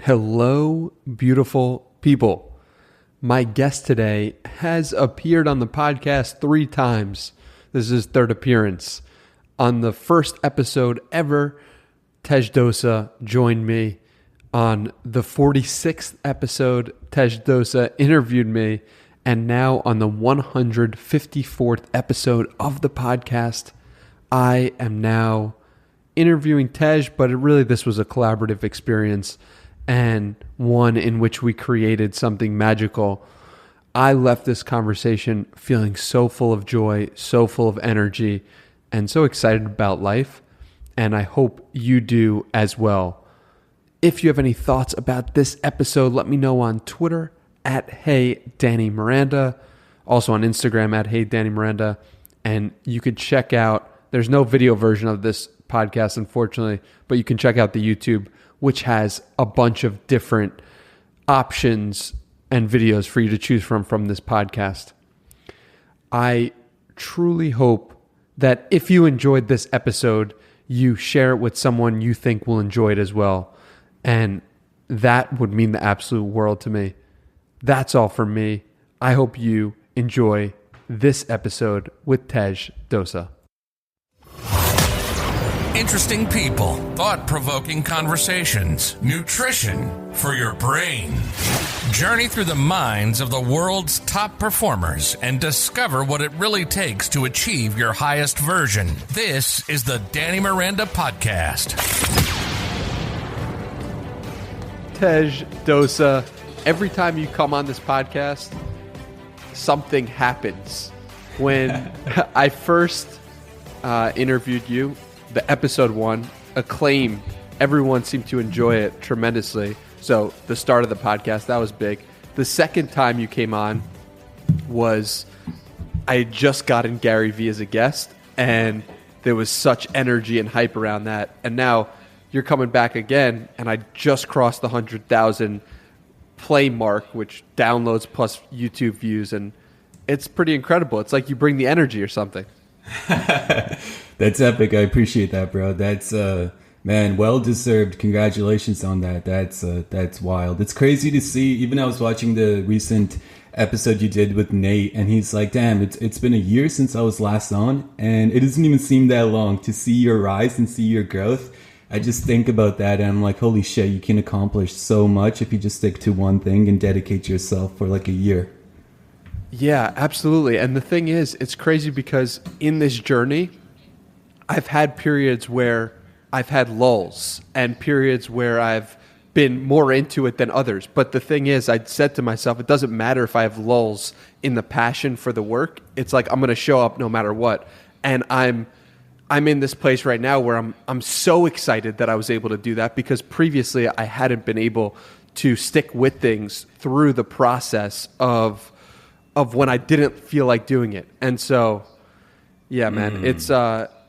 Hello, beautiful people. My guest today has appeared on the podcast 3 times. This is his 3rd appearance. On the first episode ever, Tej Dosa joined me. On the 46th episode, Tej Dosa interviewed me. And now on the 154th episode of the podcast, I am now interviewing Tej, but this was a collaborative experience and one in which we created something magical. I left this conversation feeling so full of joy, so full of energy, and so excited about life, and I hope you do as well. If you have any thoughts about this episode, let me know on Twitter at @HeyDannyMiranda, also on Instagram at @HeyDannyMiranda, and you could check out, there's no video version of this podcast, unfortunately, but you can check out the YouTube, which has a bunch of different options and videos for you to choose from this podcast. I truly hope that if you enjoyed this episode, you share it with someone you think will enjoy it as well. And that would mean the absolute world to me. That's all from me. I hope you enjoy this episode with Tej Dosa. Interesting people, thought-provoking conversations, nutrition for your brain. Journey through the minds of the world's top performers and discover what it really takes to achieve your highest version. This is the Danny Miranda Podcast. Tej Dosa, every time you come on this podcast, something happens. When I first interviewed you, the episode 1, acclaim, everyone seemed to enjoy it tremendously. So the start of the podcast, that was big. The second time you came on was, I had just gotten Gary Vee as a guest, and there was such energy and hype around that. And now you're coming back again, and I just crossed the 100,000 play mark, which downloads plus YouTube views, and it's pretty incredible. It's like you bring the energy or something. That's epic. I appreciate that, bro. That's man, well deserved. Congratulations on that. That's wild. It's crazy to see. Even I was watching the recent episode you did with Nate, and he's like, "Damn, it's been a year since I was last on, and it doesn't even seem that long to see your rise and see your growth." I just think about that, and I'm like, "Holy shit, you can accomplish so much if you just stick to one thing and dedicate yourself for like a year." Yeah, absolutely. And the thing is, it's crazy because in this journey, I've had periods where I've had lulls and periods where I've been more into it than others. But the thing is, I said to myself, it doesn't matter if I have lulls in the passion for the work. It's like I'm going to show up no matter what. And I'm in this place right now where I'm so excited that I was able to do that, because previously I hadn't been able to stick with things through the process of when I didn't feel like doing it. And so, yeah, man,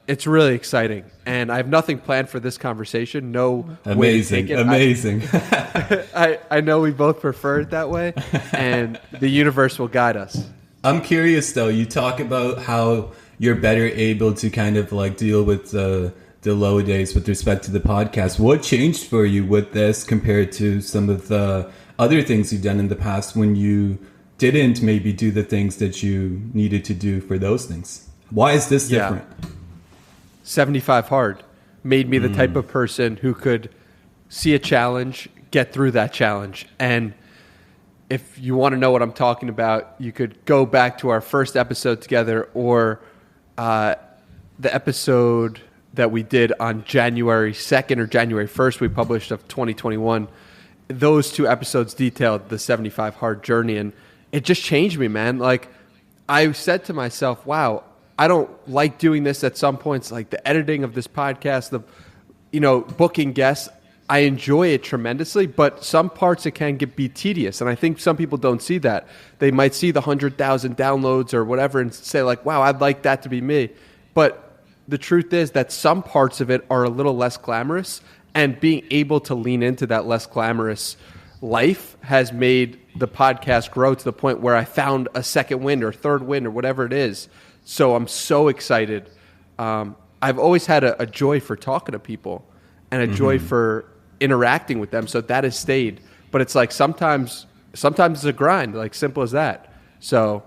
it's really exciting. And I have nothing planned for this conversation. No way to take it. Amazing. I know we both prefer it that way, and the universe will guide us. I'm curious, though. You talk about how you're better able to kind of like deal with the low days with respect to the podcast. What changed for you with this compared to some of the other things you've done in the past when you didn't maybe do the things that you needed to do for those things? Why is this different? 75 Hard made me the type of person who could see a challenge, get through that challenge. And if you want to know what I'm talking about, you could go back to our first episode together, or the episode that we did on January 2nd or January 1st we published of 2021. Those 2 episodes detailed the 75 Hard journey, and it just changed me, man. Like, I said to myself, wow, I don't like doing this at some points, like the editing of this podcast, booking guests. I enjoy it tremendously, but some parts it can be tedious. And I think some people don't see that. They might see the 100,000 downloads or whatever and say like, wow, I'd like that to be me. But the truth is that some parts of it are a little less glamorous, and being able to lean into that less glamorous life has made the podcast grow to the point where I found a second wind or third wind or whatever it is. So I'm so excited. I've always had a joy for talking to people and a joy for interacting with them. So that has stayed. But it's like sometimes it's a grind, like simple as that. So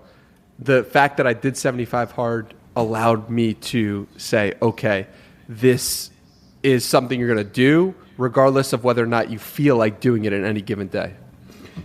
the fact that I did 75 hard allowed me to say, okay, this is something you're going to do regardless of whether or not you feel like doing it in any given day.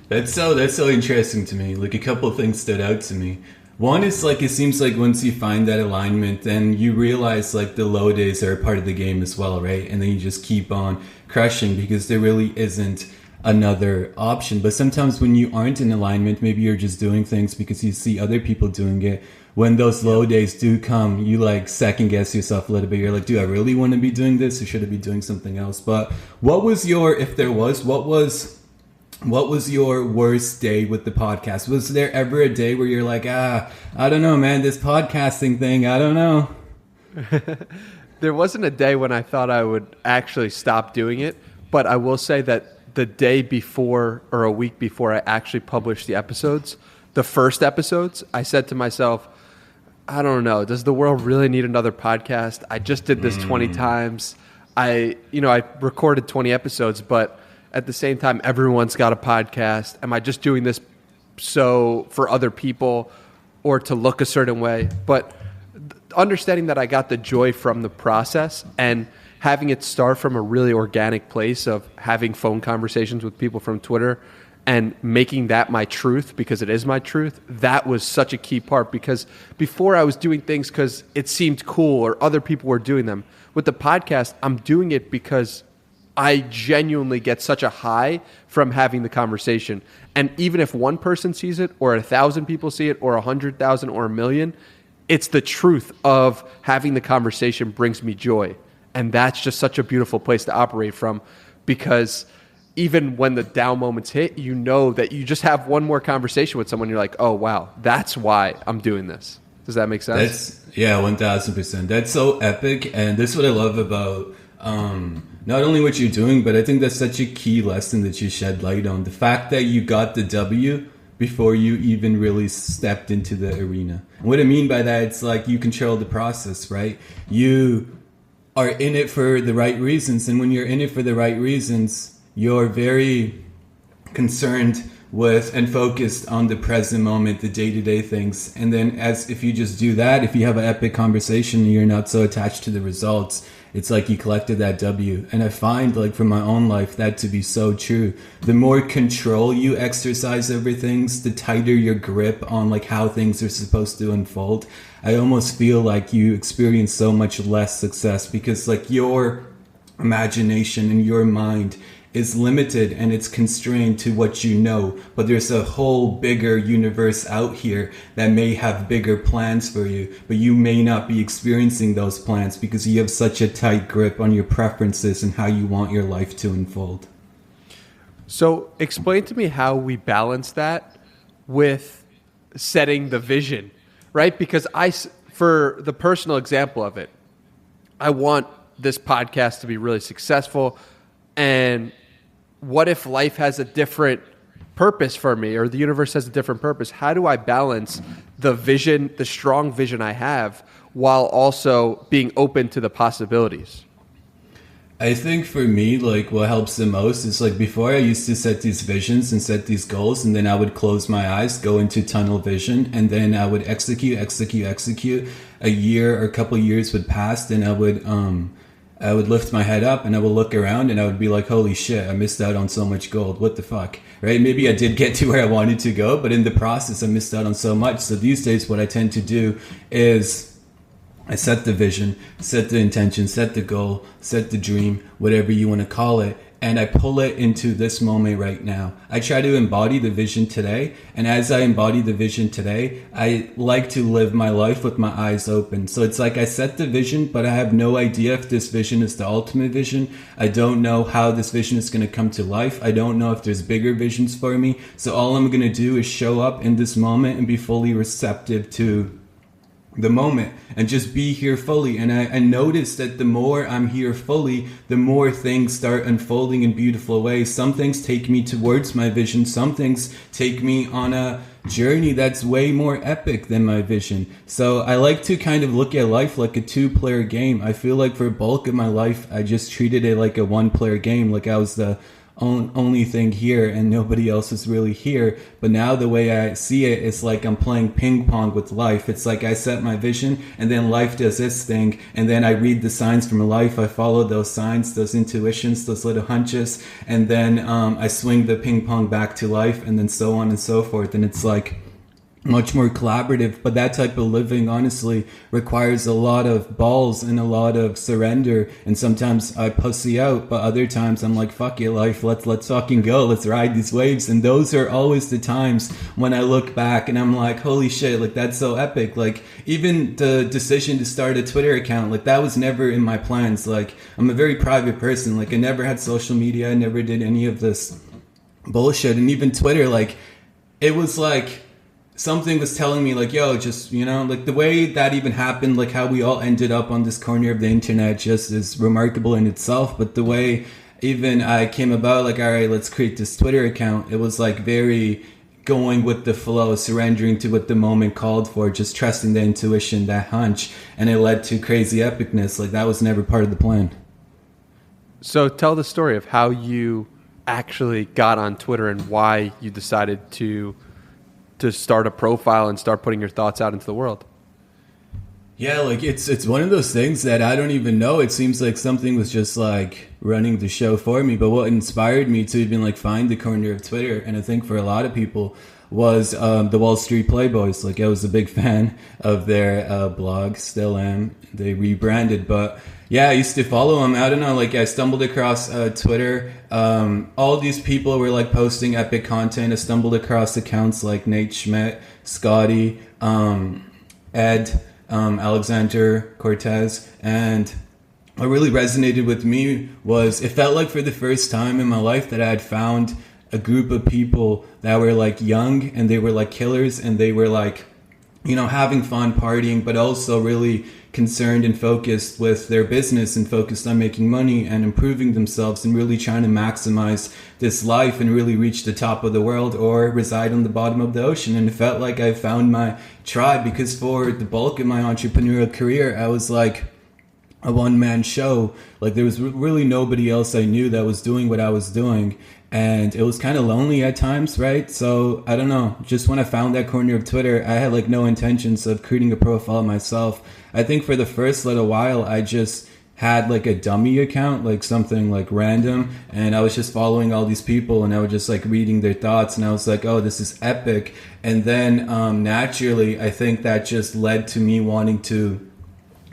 That's so interesting to me. Like, a couple of things stood out to me. One is, like, it seems like once you find that alignment, then you realize, like, the low days are a part of the game as well, right? And then you just keep on crushing because there really isn't another option. But sometimes when you aren't in alignment, maybe you're just doing things because you see other people doing it. When those low days do come, you like second guess yourself a little bit. You're like, do I really want to be doing this, or should I be doing something else? But what was your, if there was, what was your worst day with the podcast? Was there ever a day where you're like, I don't know, man, this podcasting thing, I don't know? There wasn't a day when I thought I would actually stop doing it, but I will say that the day before or a week before I actually published the episodes, the first episodes, I said to myself, I don't know, does the world really need another podcast? I just did this 20 times. I recorded 20 episodes, but at the same time, everyone's got a podcast. Am I just doing this so for other people or to look a certain way? But understanding that I got the joy from the process and having it start from a really organic place of having phone conversations with people from Twitter and making that my truth because it is my truth, that was such a key part, because before I was doing things because it seemed cool or other people were doing them. With the podcast, I'm doing it because I genuinely get such a high from having the conversation. And even if one person sees it or 1,000 people see it or 100,000 or 1,000,000, it's the truth of having the conversation brings me joy. And that's just such a beautiful place to operate from, because even when the down moments hit, you know that you just have one more conversation with someone. You're like, oh, wow, that's why I'm doing this. Does that make sense? Yeah, 1,000%. That's so epic. And this is what I love about not only what you're doing, but I think that's such a key lesson that you shed light on. The fact that you got the W before you even really stepped into the arena. And what I mean by that, it's like you control the process, right? You are in it for the right reasons. And when you're in it for the right reasons, you're very concerned with and focused on the present moment, the day-to-day things. And then as if you just do that, if you have an epic conversation and you're not so attached to the results, it's like you collected that W. And I find, like, from my own life, that to be so true. The more control you exercise over things, the tighter your grip on, like, how things are supposed to unfold. I almost feel like you experience so much less success because, like, your imagination and your mind is limited and it's constrained to what you know, but there's a whole bigger universe out here that may have bigger plans for you, but you may not be experiencing those plans because you have such a tight grip on your preferences and how you want your life to unfold. So explain to me how we balance that with setting the vision, right? Because for the personal example of it, I want this podcast to be really successful. And what if life has a different purpose for me, or the universe has a different purpose? How do I balance the vision, the strong vision I have, while also being open to the possibilities? I think for me, like, what helps the most is, like, before I used to set these visions and set these goals, and then I would close my eyes, go into tunnel vision, and then I would execute. A year or a couple years would pass, and I would lift my head up and I would look around and I would be like, holy shit, I missed out on so much gold. What the fuck, right? Maybe I did get to where I wanted to go, but in the process, I missed out on so much. So these days, what I tend to do is I set the vision, set the intention, set the goal, set the dream, whatever you want to call it, and I pull it into this moment right now. I try to embody the vision today, and as I embody the vision today, I like to live my life with my eyes open. So it's like I set the vision, but I have no idea if this vision is the ultimate vision. I don't know how this vision is going to come to life. I don't know if there's bigger visions for me. So all I'm going to do is show up in this moment and be fully receptive to the moment and just be here fully. And I noticed that the more I'm here fully, the more things start unfolding in beautiful ways. Some things take me towards my vision. Some things take me on a journey that's way more epic than my vision. So I like to kind of look at life like a 2-player game. I feel like for a bulk of my life, I just treated it like a 1-player game, like I was the only thing here and nobody else is really here. But now the way I see it, it's like I'm playing ping pong with life. It's like I set my vision and then life does its thing, and then I read the signs from life. I follow those signs, those intuitions, those little hunches, and then I swing the ping pong back to life, and then so on and so forth. And it's like much more collaborative. But that type of living honestly requires a lot of balls and a lot of surrender, and sometimes I pussy out, but other times I'm like, fuck it, life, let's fucking go, let's ride these waves. And those are always the times when I look back and I'm like, holy shit, like that's so epic. Like even the decision to start a Twitter account, like that was never in my plans. Like I'm a very private person, like I never had social media, I never did any of this bullshit. And even Twitter, like it was like something was telling me like, yo, just, you know, like the way that even happened, like how we all ended up on this corner of the internet just is remarkable in itself. But the way even I came about, like, all right, let's create this Twitter account, it was like very going with the flow, surrendering to what the moment called for, just trusting the intuition, that hunch, and it led to crazy epicness. Like that was never part of the plan. So tell the story of how you actually got on Twitter and why you decided to start a profile and start putting your thoughts out into the world. Yeah, like it's one of those things that I don't even know. It seems like something was just like running the show for me. But what inspired me to even like find the corner of Twitter, and I think for a lot of people, was the Wall Street Playboys. Like I was a big fan of their blog, still am. They rebranded, but yeah, I used to follow them. I don't know, like I stumbled across Twitter. All these people were like posting epic content. I stumbled across accounts like Nate Schmidt, Scotty, Ed, Alexander Cortez, and what really resonated with me was it felt like for the first time in my life that I had found a group of people that were like young and they were like killers and they were like, you know, having fun partying, but also really concerned and focused with their business and focused on making money and improving themselves and really trying to maximize this life and really reach the top of the world or reside on the bottom of the ocean. And it felt like I found my tribe, because for the bulk of my entrepreneurial career, I was like a one-man show. Like there was really nobody else I knew that was doing what I was doing. And it was kind of lonely at times, right? So I don't know, just when I found that corner of Twitter, I had like no intentions of creating a profile myself. I think for the first little while, I just had like a dummy account, like something like random. And I was just following all these people and I was just like reading their thoughts. And I was like, oh, this is epic. And then naturally, I think that just led to me wanting to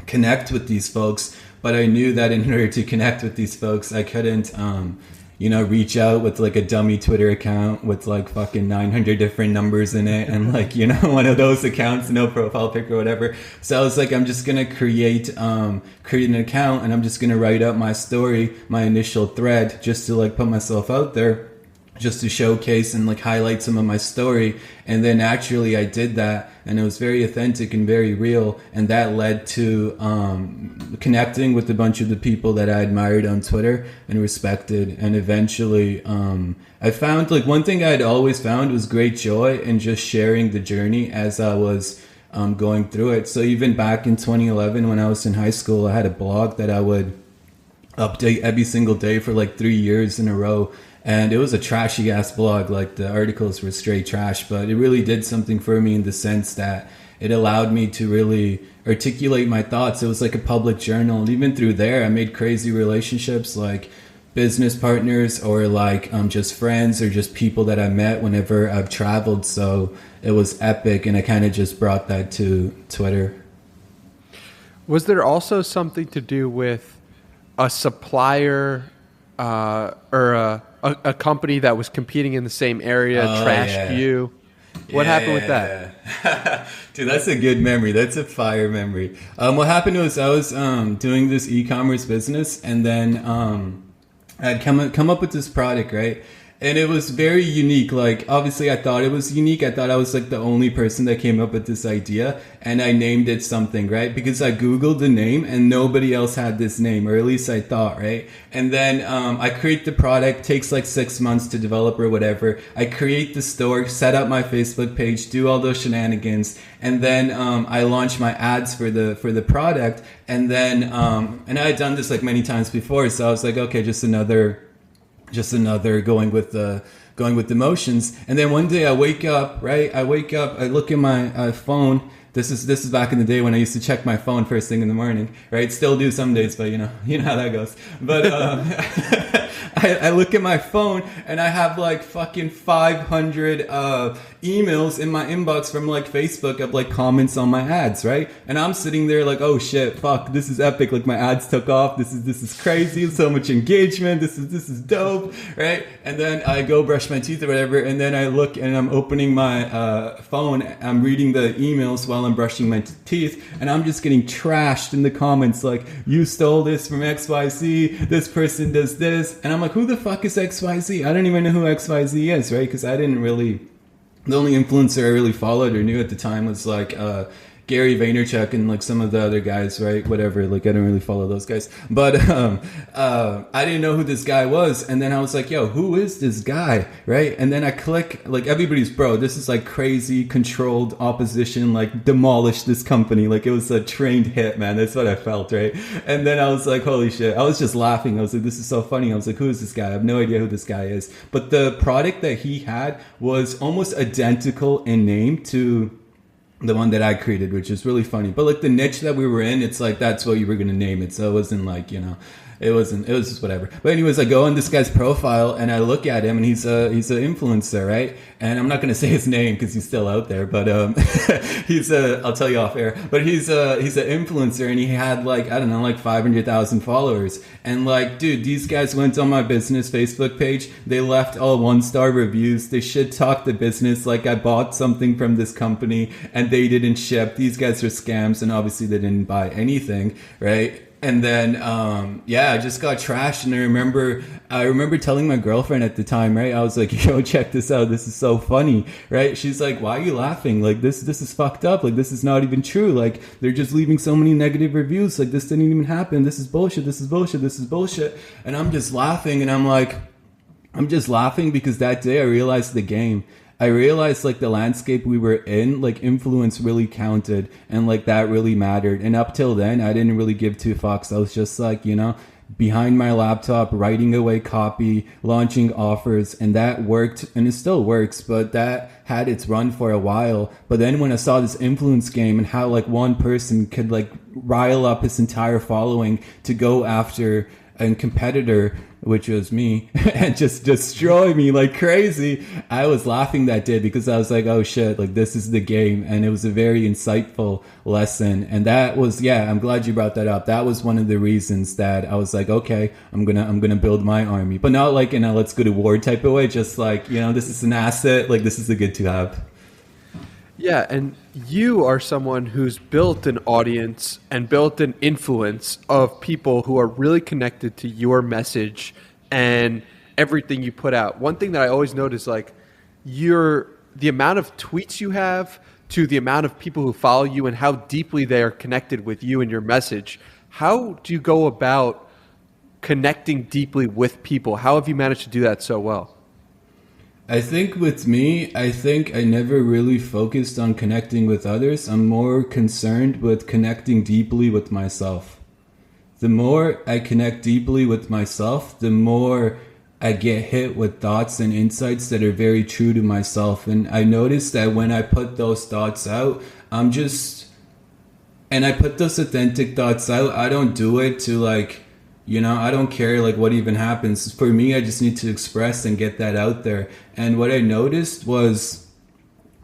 connect with these folks. But I knew that in order to connect with these folks, I couldn't, you know, reach out with like a dummy Twitter account with like fucking 900 different numbers in it and like, you know, one of those accounts, no profile pic or whatever. So I was like, I'm just going to create an account and I'm just going to write out my story, my initial thread, just to like put myself out there, just to showcase and like highlight some of my story. And then actually I did that and it was very authentic and very real. And that led to connecting with a bunch of the people that I admired on Twitter and respected. And eventually I found like one thing I'd always found was great joy in just sharing the journey as I was going through it. So even back in 2011 when I was in high school, I had a blog that I would update every single day for like 3 years in a row. And it was a trashy ass blog, like the articles were straight trash, but it really did something for me in the sense that it allowed me to really articulate my thoughts. It was like a public journal. And even through there, I made crazy relationships, like business partners or like just friends or just people that I met whenever I've traveled. So it was epic. And I kind of just brought that to Twitter. Was there also something to do with a supplier or a company that was competing in the same area, trashed you? What happened with that? Yeah. Dude, that's a good memory. That's a fire memory. What happened was I was doing this e-commerce business, and then I'd come up with this product, right? And it was very unique. Like, obviously I thought it was unique. I thought I was like the only person that came up with this idea, and I named it something, right? Because I Googled the name and nobody else had this name, or at least I thought, right? And then I create the product, takes like 6 months to develop or whatever. I create the store, set up my Facebook page, do all those shenanigans, and then I launch my ads for the product. And then and I had done this like many times before, so I was like, okay, just another going with the motions. And then one day I wake up, right? I look at my phone. This is back in the day when I used to check my phone first thing in the morning, right? Still do some days, but you know how that goes. But I look at my phone and I have like fucking 500 emails in my inbox from like Facebook of like comments on my ads, right? And I'm sitting there like, oh shit, fuck, this is epic. Like my ads took off. This is crazy. So much engagement. This is dope, right? And then I go brush my teeth or whatever, and then I look and I'm opening my phone. I'm reading the emails while I'm brushing my teeth, and I'm just getting trashed in the comments like, you stole this from XYZ. This person does this, and I'm like, who the fuck is XYZ? I don't even know who XYZ is, right? Because the only influencer I really followed or knew at the time was like Gary Vaynerchuk and like some of the other guys, right? Whatever, like I don't really follow those guys. But I didn't know who this guy was. And then I was like, yo, who is this guy, right? And then I click, like everybody's, bro, this is like crazy controlled opposition, like demolish this company. Like it was a trained hit, man. That's what I felt, right? And then I was like, holy shit. I was just laughing. I was like, this is so funny. I was like, who is this guy? I have no idea who this guy is. But the product that he had was almost identical in name to the one that I created, which is really funny. But like the niche that we were in, it's like that's what you were gonna name it. So it wasn't like, it was just whatever. But anyways, I go on this guy's profile and I look at him, and he's an influencer, right? And I'm not gonna say his name because he's still out there, but I'll tell you off air. But he's an influencer, and he had like, I don't know, like 500,000 followers. And like, dude, these guys went on my business Facebook page. They left all 1-star reviews. They shit talked the business like I bought something from this company and they didn't ship. These guys are scams, and obviously they didn't buy anything, right? And then, I just got trashed. And I remember telling my girlfriend at the time, right? I was like, yo, check this out. This is so funny, right? She's like, why are you laughing? Like, this is fucked up. Like, this is not even true. Like, they're just leaving so many negative reviews. Like, this didn't even happen. This is bullshit. This is bullshit. This is bullshit. And I'm just laughing. And I'm just laughing because that day I realized the game. I realized like the landscape we were in, like influence really counted, and like that really mattered. And up till then, I didn't really give two fucks. I was just like, behind my laptop, writing away copy, launching offers, and that worked, and it still works, but that had its run for a while. But then when I saw this influence game and how like one person could like rile up his entire following to go after a competitor, which was me, and just destroy me like crazy, I was laughing that day because I was like, oh shit, like this is the game. And it was a very insightful lesson. And that was, I'm glad you brought that up. That was one of the reasons that I was like, okay, I'm gonna build my army, but not like in a let's go to war type of way, just like, this is an asset, like this is a good to have. Yeah, and you are someone who's built an audience and built an influence of people who are really connected to your message and everything you put out. One thing that I always notice, like, the amount of tweets you have to the amount of people who follow you and how deeply they are connected with you and your message. How do you go about connecting deeply with people? How have you managed to do that so well? I think with me, I never really focused on connecting with others. I'm more concerned with connecting deeply with myself. The more I connect deeply with myself, the more I get hit with thoughts and insights that are very true to myself. And I noticed that when I put those thoughts out, and I put those authentic thoughts out, I don't do it to like, I don't care like what even happens. For me, I just need to express and get that out there. And what I noticed was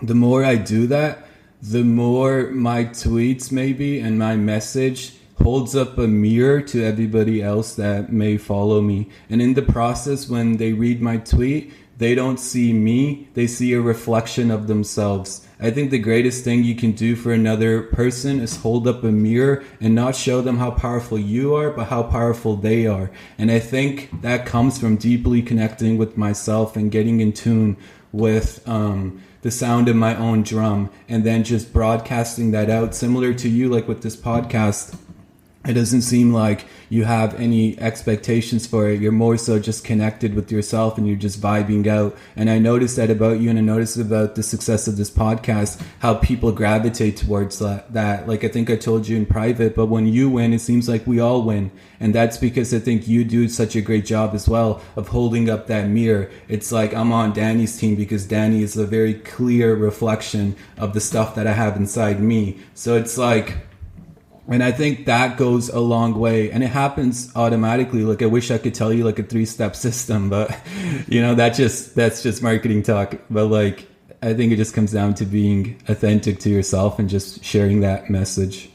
the more I do that, the more my tweets maybe and my message holds up a mirror to everybody else that may follow me. And in the process, when they read my tweet, they don't see me, they see a reflection of themselves. I think the greatest thing you can do for another person is hold up a mirror and not show them how powerful you are, but how powerful they are. And I think that comes from deeply connecting with myself and getting in tune with the sound of my own drum, and then just broadcasting that out, similar to you, like with this podcast. It doesn't seem like you have any expectations for it. You're more so just connected with yourself and you're just vibing out. And I noticed that about you, and I noticed about the success of this podcast, how people gravitate towards that. Like I think I told you in private, but when you win, it seems like we all win. And that's because I think you do such a great job as well of holding up that mirror. It's like I'm on Danny's team because Danny is a very clear reflection of the stuff that I have inside me. So it's like, and I think that goes a long way, and it happens automatically. Like I wish I could tell you like a 3-step system, but you know, that's just marketing talk. But like, I think it just comes down to being authentic to yourself and just sharing that message.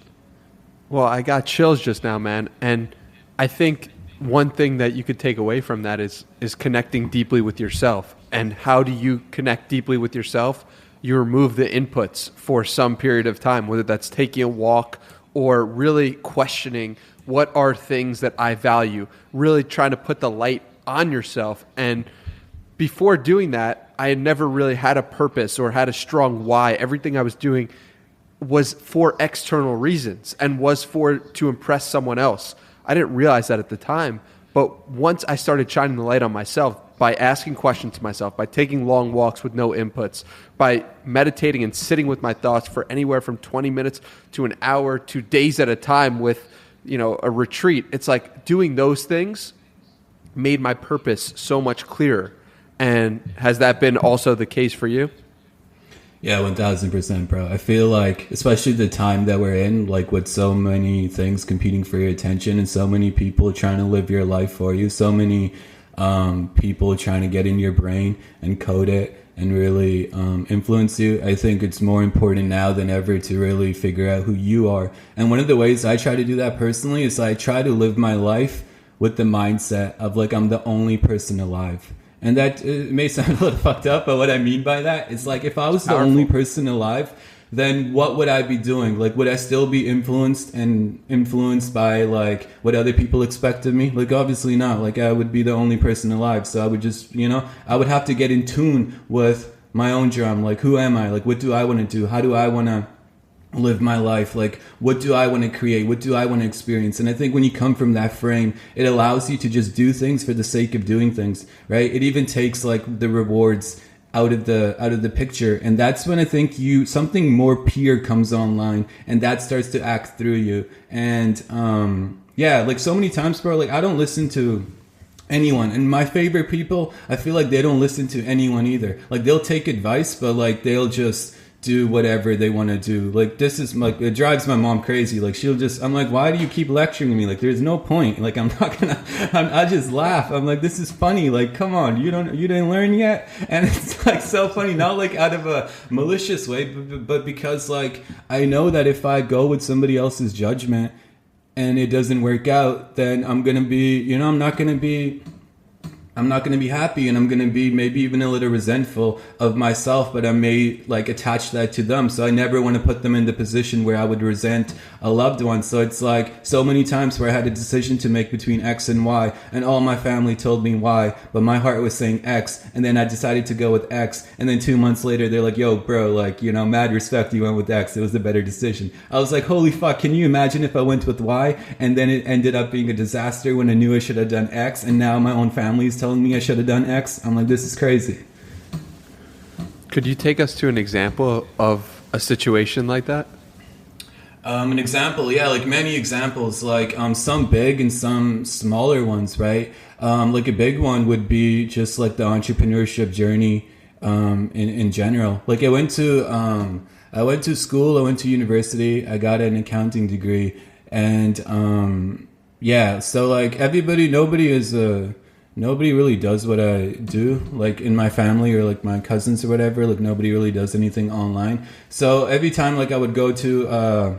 Well, I got chills just now, man. And I think one thing that you could take away from that is connecting deeply with yourself. And how do you connect deeply with yourself? You remove the inputs for some period of time, whether that's taking a walk or really questioning what are things that I value, really trying to put the light on yourself. And before doing that, I had never really had a purpose or had a strong why. Everything I was doing was for external reasons and was to impress someone else. I didn't realize that at the time, but once I started shining the light on myself, by asking questions to myself, by taking long walks with no inputs, by meditating and sitting with my thoughts for anywhere from 20 minutes to an hour to days at a time with, you know, a retreat. It's like doing those things made my purpose so much clearer. And has that been also the case for you? Yeah, 1000%, bro. I feel like, especially the time that we're in, like with so many things competing for your attention and so many people trying to live your life for you, so many people trying to get in your brain and code it and really influence you. I think it's more important now than ever to really figure out who you are. And one of the ways I try to do that personally is I try to live my life with the mindset of like I'm the only person alive. And that it may sound a little fucked up, but what I mean by that is like if I was the only person alive, then what would I be doing? Like, would I still be influenced by like what other people expect of me? Like, obviously not. Like, I would be the only person alive. So I would just, you know, I would have to get in tune with my own drum. Like, who am I? Like, what do I want to do? How do I want to live my life? Like, what do I want to create? What do I want to experience? And I think when you come from that frame, it allows you to just do things for the sake of doing things, right? It even takes like the rewards out of the picture, and that's when I think something more pure comes online, and that starts to act through you. And yeah, like so many times, bro, like I don't listen to anyone, and my favorite people, I feel like they don't listen to anyone either. Like they'll take advice, but like they'll just do whatever they want to do. Like this is like, it drives my mom crazy. Like I'm like, why do you keep lecturing me? Like there's no point. Like I just laugh. I'm like, this is funny. Like, come on, you didn't learn yet? And it's like so funny, not like out of a malicious way, but because like I know that if I go with somebody else's judgment and it doesn't work out, then I'm going to be, you know, I'm not going to be happy, and I'm going to be maybe even a little resentful of myself, but I may like attach that to them. So I never want to put them in the position where I would resent a loved one. So it's like so many times where I had a decision to make between X and Y, and all my family told me Y, but my heart was saying X, and then I decided to go with X, and then 2 months later they're like, yo bro, like, you know, mad respect, you went with X, it was the better decision. I was like, holy fuck, can you imagine if I went with Y and then it ended up being a disaster when I knew I should have done X, and now my own family is telling me I should have done X? I'm like, this is crazy. Could you take us to an example of a situation like that? An example, yeah, like many examples, like some big and some smaller ones, right? Like a big one would be just like the entrepreneurship journey in general. Like I went to school, I went to university, I got an accounting degree, and yeah, so like nobody really does what I do, like in my family or like my cousins or whatever. Like nobody really does anything online. So every time like I would go to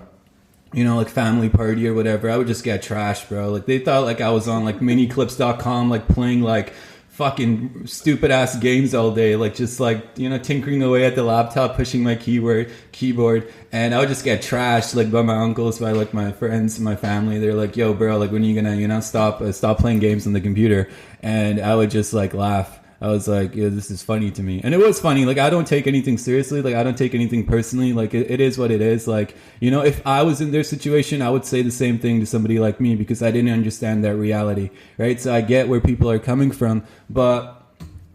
you know, like family party or whatever, I would just get trashed, bro. Like they thought like I was on like miniclips.com, like playing like fucking stupid ass games all day, like just like, you know, tinkering away at the laptop, pushing my keyboard, and I would just get trashed like by my uncles, by like my friends, my family. They're like, yo bro, like when are you gonna, you know, stop playing games on the computer? And I would just like laugh. I was like, yeah, this is funny to me. And it was funny. Like, I don't take anything seriously. Like, I don't take anything personally. Like, it is what it is. Like, you know, if I was in their situation, I would say the same thing to somebody like me because I didn't understand that reality, right? So I get where people are coming from. But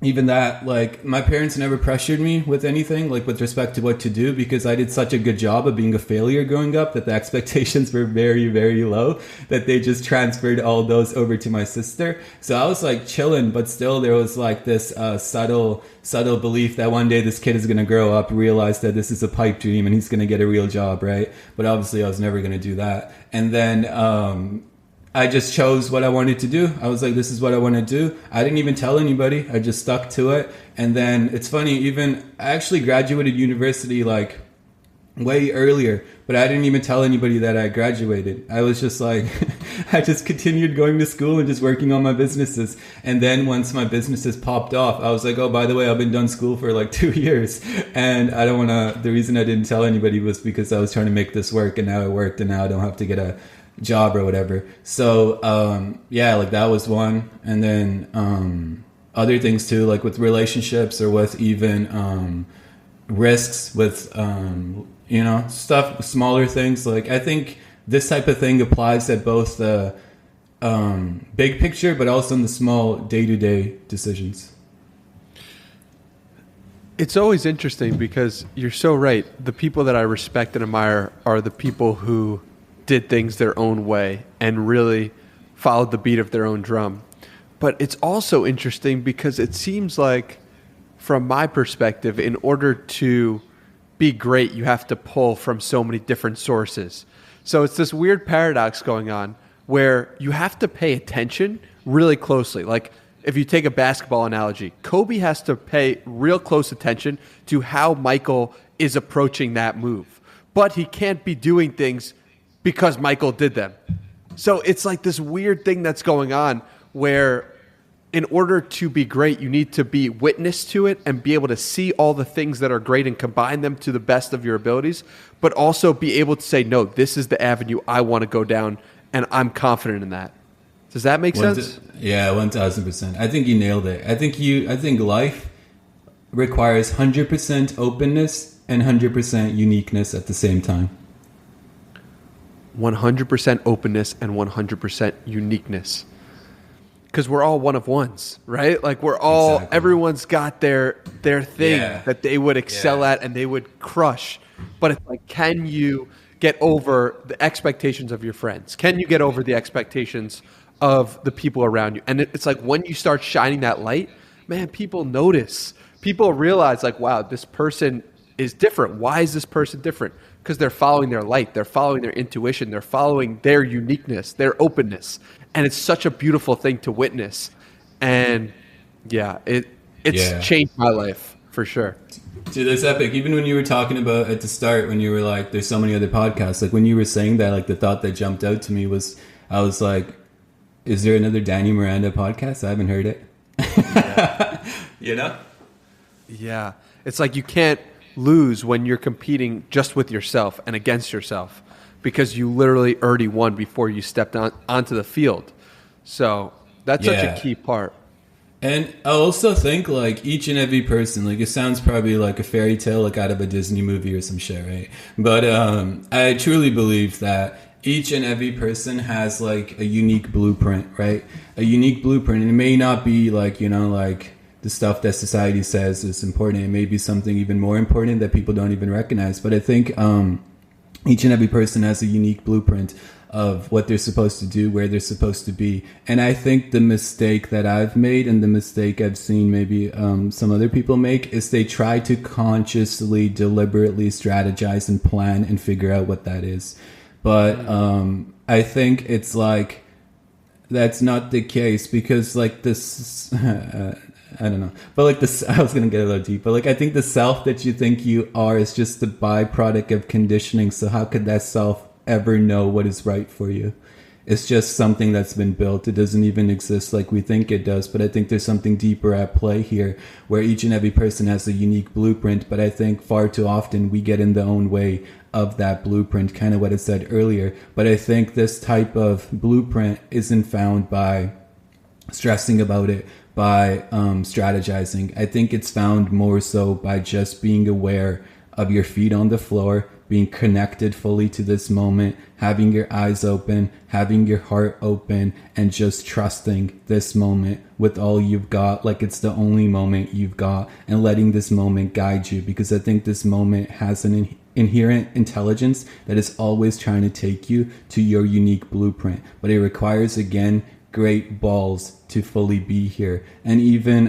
even that, like, my parents never pressured me with anything, like, with respect to what to do because I did such a good job of being a failure growing up that the expectations were very, very low that they just transferred all those over to my sister. So I was, like, chilling, but still there was, like, this subtle belief that one day this kid is going to grow up, realize that this is a pipe dream and he's going to get a real job, right? But obviously I was never going to do that. And then I just chose what I wanted to do. I was like, this is what I want to do. I didn't even tell anybody. I just stuck to it. And then it's funny, even I actually graduated university like way earlier, but I didn't even tell anybody that I graduated. I was just like, I just continued going to school and just working on my businesses. And then once my businesses popped off, I was like, oh, by the way, I've been done school for like 2 years. And I don't want to, the reason I didn't tell anybody was because I was trying to make this work and now it worked and now I don't have to get a job or whatever. So yeah, like that was one. And then other things too, like with relationships or with even risks with you know, stuff, smaller things. Like I think this type of thing applies at both the big picture but also in the small day-to-day decisions. It's always interesting because you're so right. The people that I respect and admire are the people who did things their own way and really followed the beat of their own drum. But it's also interesting because it seems like, from my perspective, in order to be great, you have to pull from so many different sources. So it's this weird paradox going on where you have to pay attention really closely. Like if you take a basketball analogy, Kobe has to pay real close attention to how Michael is approaching that move. But he can't be doing things because Michael did them. So it's like this weird thing that's going on where in order to be great, you need to be witness to it and be able to see all the things that are great and combine them to the best of your abilities, but also be able to say, no, this is the avenue I want to go down and I'm confident in that. Does that make sense? Yeah, 1000%. I think you nailed it. I think life requires 100% openness and 100% uniqueness at the same time. 100% openness and 100% uniqueness. Because we're all one of ones, right? Like we're all, exactly. Everyone's got their thing that they would excel at and they would crush. But it's like, can you get over the expectations of your friends? Can you get over the expectations of the people around you? And it's like when you start shining that light, man, people notice. People realize like, wow, this person is different. Why is this person different? Because they're following their light, they're following their intuition, they're following their uniqueness, their openness. And it's such a beautiful thing to witness. And yeah, it's changed my life for sure. Dude, that's epic. Even when you were talking about at the start, when you were like, there's so many other podcasts, like when you were saying that, like the thought that jumped out to me was, I was like, is there another Danny Miranda podcast? I haven't heard it. You know? Yeah. It's like you can't lose when you're competing just with yourself and against yourself because you literally already won before you stepped onto the field. So that's such a key part. And I also think like each and every person, like it sounds probably like a fairy tale like out of a Disney movie or some shit, right? But I truly believe that each and every person has like a unique blueprint, right? A unique blueprint. And it may not be like, you know, like the stuff that society says is important. It may be something even more important that people don't even recognize. But I think each and every person has a unique blueprint of what they're supposed to do, where they're supposed to be. And I think the mistake that I've made and the mistake I've seen maybe some other people make is they try to consciously, deliberately strategize and plan and figure out what that is. But I think it's like, that's not the case because like this, I don't know. But like this, I was going to get a little deep, but like I think the self that you think you are is just the byproduct of conditioning. So how could that self ever know what is right for you? It's just something that's been built. It doesn't even exist like we think it does. But I think there's something deeper at play here, where each and every person has a unique blueprint. But I think far too often we get in the own way of that blueprint, kind of what I said earlier. But I think this type of blueprint isn't found by stressing about it, by strategizing. I think it's found more so by just being aware of your feet on the floor, being connected fully to this moment, having your eyes open, having your heart open, and just trusting this moment with all you've got, like it's the only moment you've got, and letting this moment guide you. Because I think this moment has an inherent intelligence that is always trying to take you to your unique blueprint. But it requires, again, great balls to fully be here. And even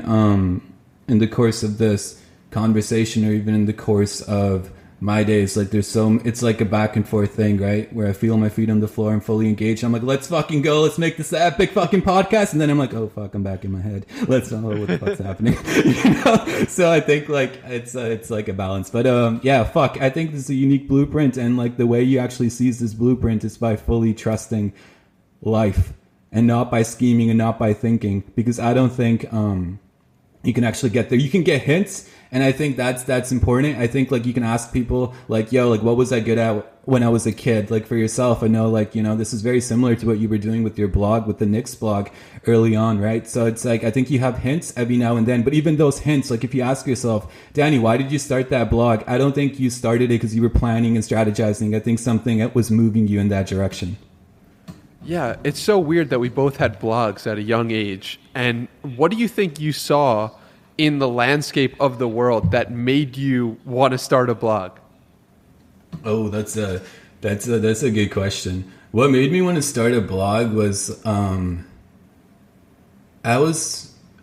in the course of this conversation, or even in the course of my days, like it's like a back and forth thing, right? Where I feel my feet on the floor, I'm fully engaged. I'm like, let's fucking go. Let's make this epic fucking podcast. And then I'm like, oh fuck, I'm back in my head. Let's know what the fuck's happening. So I think like it's like a balance. But yeah, fuck. I think this is a unique blueprint, and like the way you actually seize this blueprint is by fully trusting life, and not by scheming and not by thinking. Because I don't think you can actually get there. You can get hints. And I think that's important. I think like you can ask people like, yo, like what was I good at when I was a kid? Like for yourself, I know like, you know, this is very similar to what you were doing with your blog, with the Knicks blog early on, right? So it's like, I think you have hints every now and then, but even those hints, like if you ask yourself, Danny, why did you start that blog? I don't think you started it because you were planning and strategizing. I think something was moving you in that direction. Yeah, it's so weird that we both had blogs at a young age. And what do you think you saw in the landscape of the world that made you want to start a blog? Oh, that's a good question. What made me want to start a blog was I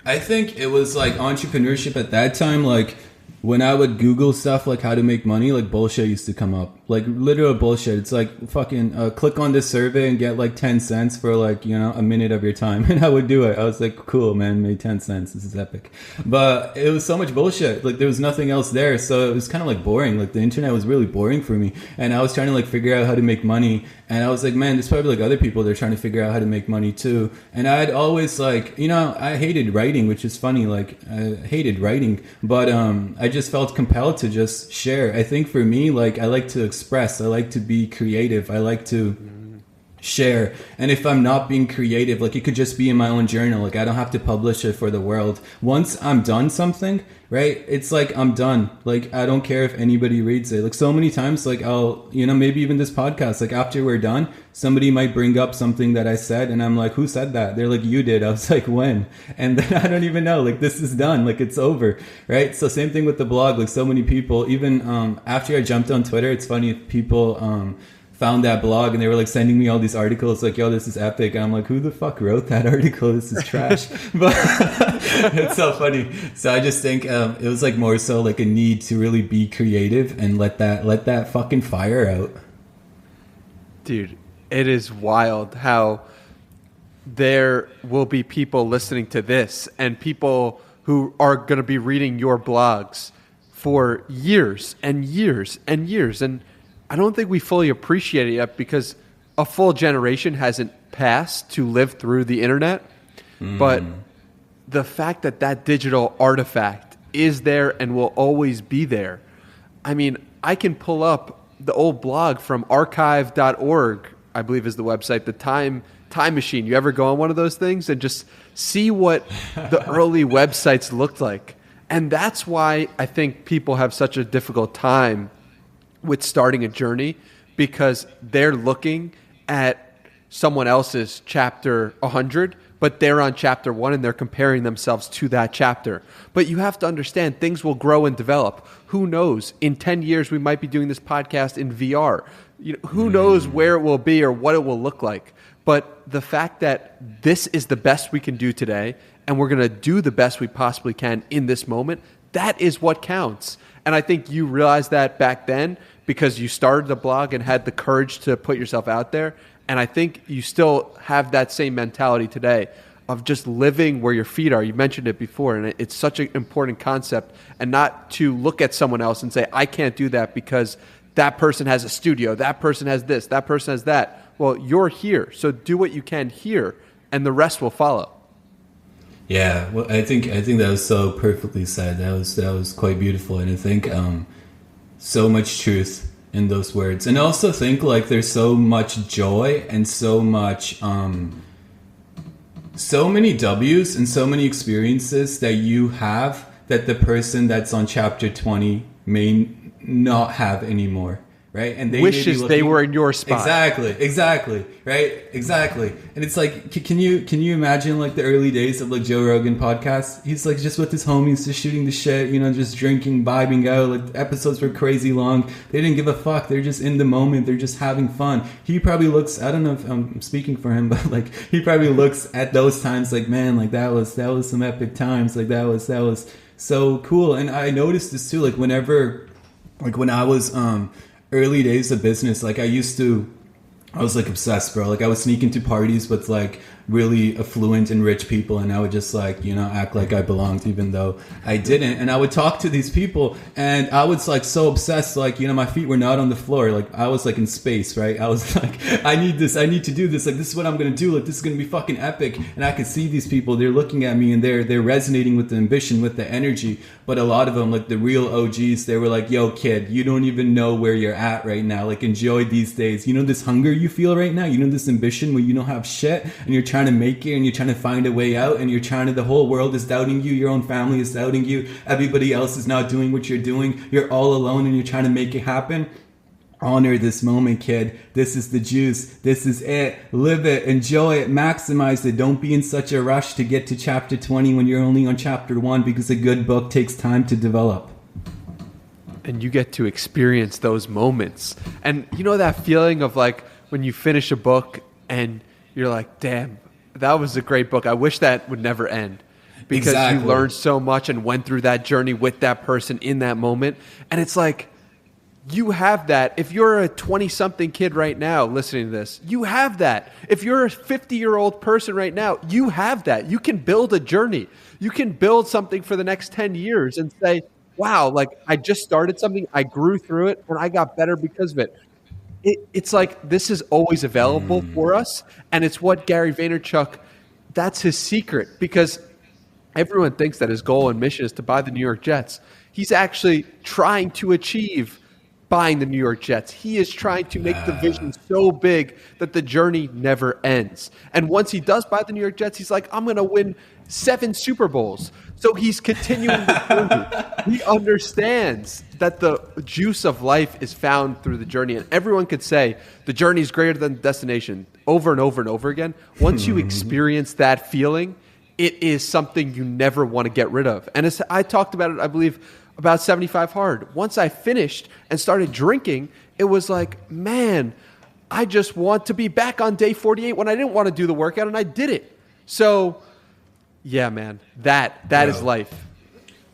think it was like entrepreneurship at that time. Like when I would Google stuff like how to make money, like bullshit used to come up, like literal bullshit. It's like fucking click on this survey and get like 10 cents for like, you know, a minute of your time. And I would do it. I was like, cool, man, made 10 cents. This is epic. But it was so much bullshit. Like there was nothing else there. So it was kind of like boring. Like the internet was really boring for me. And I was trying to like figure out how to make money. And I was like, man, there's probably like other people that are trying to figure out how to make money too. And I'd always like, you know, I hated writing, which is funny. Like I hated writing, but I just felt compelled to just share. I think for me, like I like to express, I like to be creative, I like to share. And if I'm not being creative, like it could just be in my own journal, like I don't have to publish it for the world. Once I'm done something, right, it's like I'm done. Like I don't care if anybody reads it. Like so many times, like I'll, you know, maybe even this podcast, like after we're done, somebody might bring up something that I said and I'm like, who said that? They're like, you did. I was like, when? And then I don't even know, like this is done, like it's over, right? So same thing with the blog. Like so many people, even after I jumped on Twitter, it's funny if people found that blog and they were like sending me all these articles like, yo, this is epic. And I'm like, who the fuck wrote that article? This is trash. But it's so funny. So I just think it was like more so like a need to really be creative and let that fucking fire out. Dude, it is wild how there will be people listening to this and people who are going to be reading your blogs for years and years and years. And I don't think we fully appreciate it yet because a full generation hasn't passed to live through the internet. But the fact that that digital artifact is there and will always be there. I mean, I can pull up the old blog from archive.org, I believe is the website, the time machine. You ever go on one of those things and just see what the early websites looked like? And that's why I think people have such a difficult time with starting a journey, because they're looking at someone else's chapter 100, but they're on chapter 1 and they're comparing themselves to that chapter. But you have to understand things will grow and develop. Who knows? In 10 years, we might be doing this podcast in VR. You know, who knows where it will be or what it will look like. But the fact that this is the best we can do today and we're going to do the best we possibly can in this moment, that is what counts. And I think you realized that back then because you started the blog and had the courage to put yourself out there. And I think you still have that same mentality today of just living where your feet are. You mentioned it before, and it's such an important concept. And not to look at someone else and say, I can't do that because that person has a studio, that person has this, that person has that. Well, you're here, so do what you can here, and the rest will follow. Yeah, well, I think that was so perfectly said. That was quite beautiful, and I think so much truth in those words. And I also think like there's so much joy and so much so many W's and so many experiences that you have that the person that's on chapter 20 may not have anymore. Right? And they wishes they were in your spot. Exactly. Right? Exactly. And it's like, can you imagine like the early days of like Joe Rogan podcast? He's like just with his homies, just shooting the shit, you know, just drinking, vibing out. Like episodes were crazy long. They didn't give a fuck. They're just in the moment. They're just having fun. He probably looks, I don't know if I'm speaking for him, but like he probably looks at those times like, man, like that was some epic times. Like that was so cool. And I noticed this too, like when I was early days of business, like I was like obsessed, bro. Like I was sneaking to parties with like really affluent and rich people, and I would just like, you know, act like I belonged even though I didn't. And I would talk to these people, and I was like so obsessed, like, you know, my feet were not on the floor, like I was like in space, right? I was like, I need to do this, like this is what I'm gonna do, like this is gonna be fucking epic. And I could see these people, they're looking at me and they're resonating with the ambition, with the energy. But a lot of them, like the real OGs, they were like, yo kid, you don't even know where you're at right now, like enjoy these days. You know this hunger you feel right now, you know this ambition where you don't have shit and you're trying to make it and you're trying to find a way out, and the whole world is doubting you, your own family is doubting you, everybody else is not doing what you're doing, you're all alone and you're trying to make it happen. Honor this moment, kid. This is the juice. This is it. Live it. Enjoy it. Maximize it. Don't be in such a rush to get to chapter 20 when you're only on chapter 1, because a good book takes time to develop. And you get to experience those moments. And you know that feeling of like when you finish a book and you're like, damn, that was a great book. I wish that would never end. Because Exactly. You learned so much and went through that journey with that person in that moment. And it's like, you have that. If you're a 20-something kid right now listening to this, you have that. If you're a 50-year-old person right now, you have that. You can build a journey. You can build something for the next 10 years and say, wow, like I just started something, I grew through it, and I got better because of it. It's like this is always available for us, and it's what Gary Vaynerchuk, that's his secret, because everyone thinks that his goal and mission is to buy the New York Jets. He's actually trying to achieve buying the New York Jets. He is trying to make the vision so big that the journey never ends. And once he does buy the New York Jets, he's like, I'm going to win 7 Super Bowls. So he's continuing the journey. He understands that the juice of life is found through the journey. And everyone could say the journey is greater than the destination over and over and over again. Once you experience that feeling, it is something you never want to get rid of. And as I talked about it, I believe, about 75 Hard. Once I finished and started drinking, it was like, man, I just want to be back on day 48 when I didn't want to do the workout, and I did it. So, yeah, man, that is life.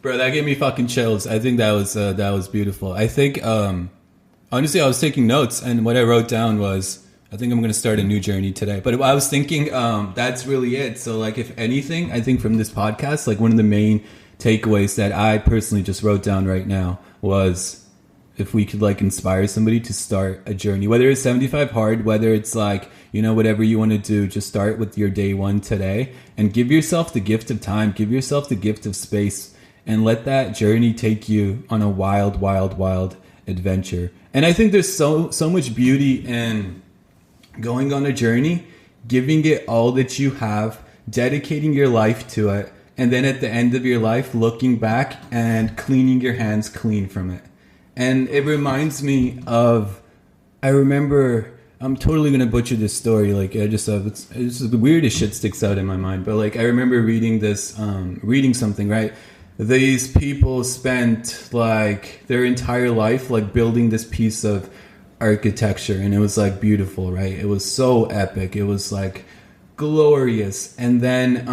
Bro, that gave me fucking chills. I think that was beautiful. I think, honestly, I was taking notes, and what I wrote down was, I think I'm going to start a new journey today. But I was thinking, that's really it. So, like, if anything, I think from this podcast, like, one of the main takeaways that I personally just wrote down right now was if we could like inspire somebody to start a journey, whether it's 75 Hard, whether it's like, you know, whatever you want to do, just start with your day 1 today and give yourself the gift of time, give yourself the gift of space, and let that journey take you on a wild, wild, wild adventure. And I think there's so much beauty in going on a journey, giving it all that you have, dedicating your life to it, and then at the end of your life, looking back and cleaning your hands clean from it. And it reminds me of, I remember, I'm totally going to butcher this story. Like, I just have, it's the weirdest shit sticks out in my mind. But like, I remember reading this, reading something, right? These people spent like their entire life, like building this piece of architecture. And it was like beautiful, right? It was so epic. It was like glorious. And then,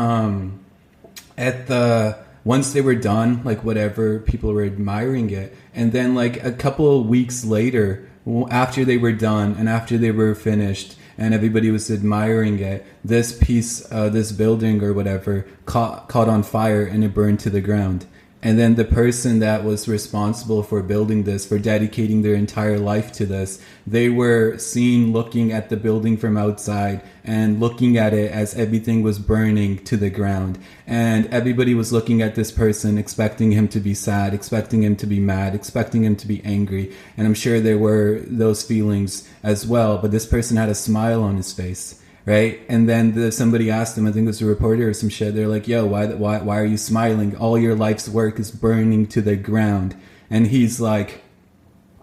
once they were done, like whatever, people were admiring it. And then like a couple of weeks later, after they were done and after they were finished and everybody was admiring it, this piece, this building or whatever caught on fire and it burned to the ground. And then the person that was responsible for building this, for dedicating their entire life to this, they were seen looking at the building from outside and looking at it as everything was burning to the ground. And everybody was looking at this person, expecting him to be sad, expecting him to be mad, expecting him to be angry. And I'm sure there were those feelings as well. But this person had a smile on his face. Right. And then somebody asked him, I think it was a reporter or some shit. They're like, yo, why are you smiling? All your life's work is burning to the ground. And he's like,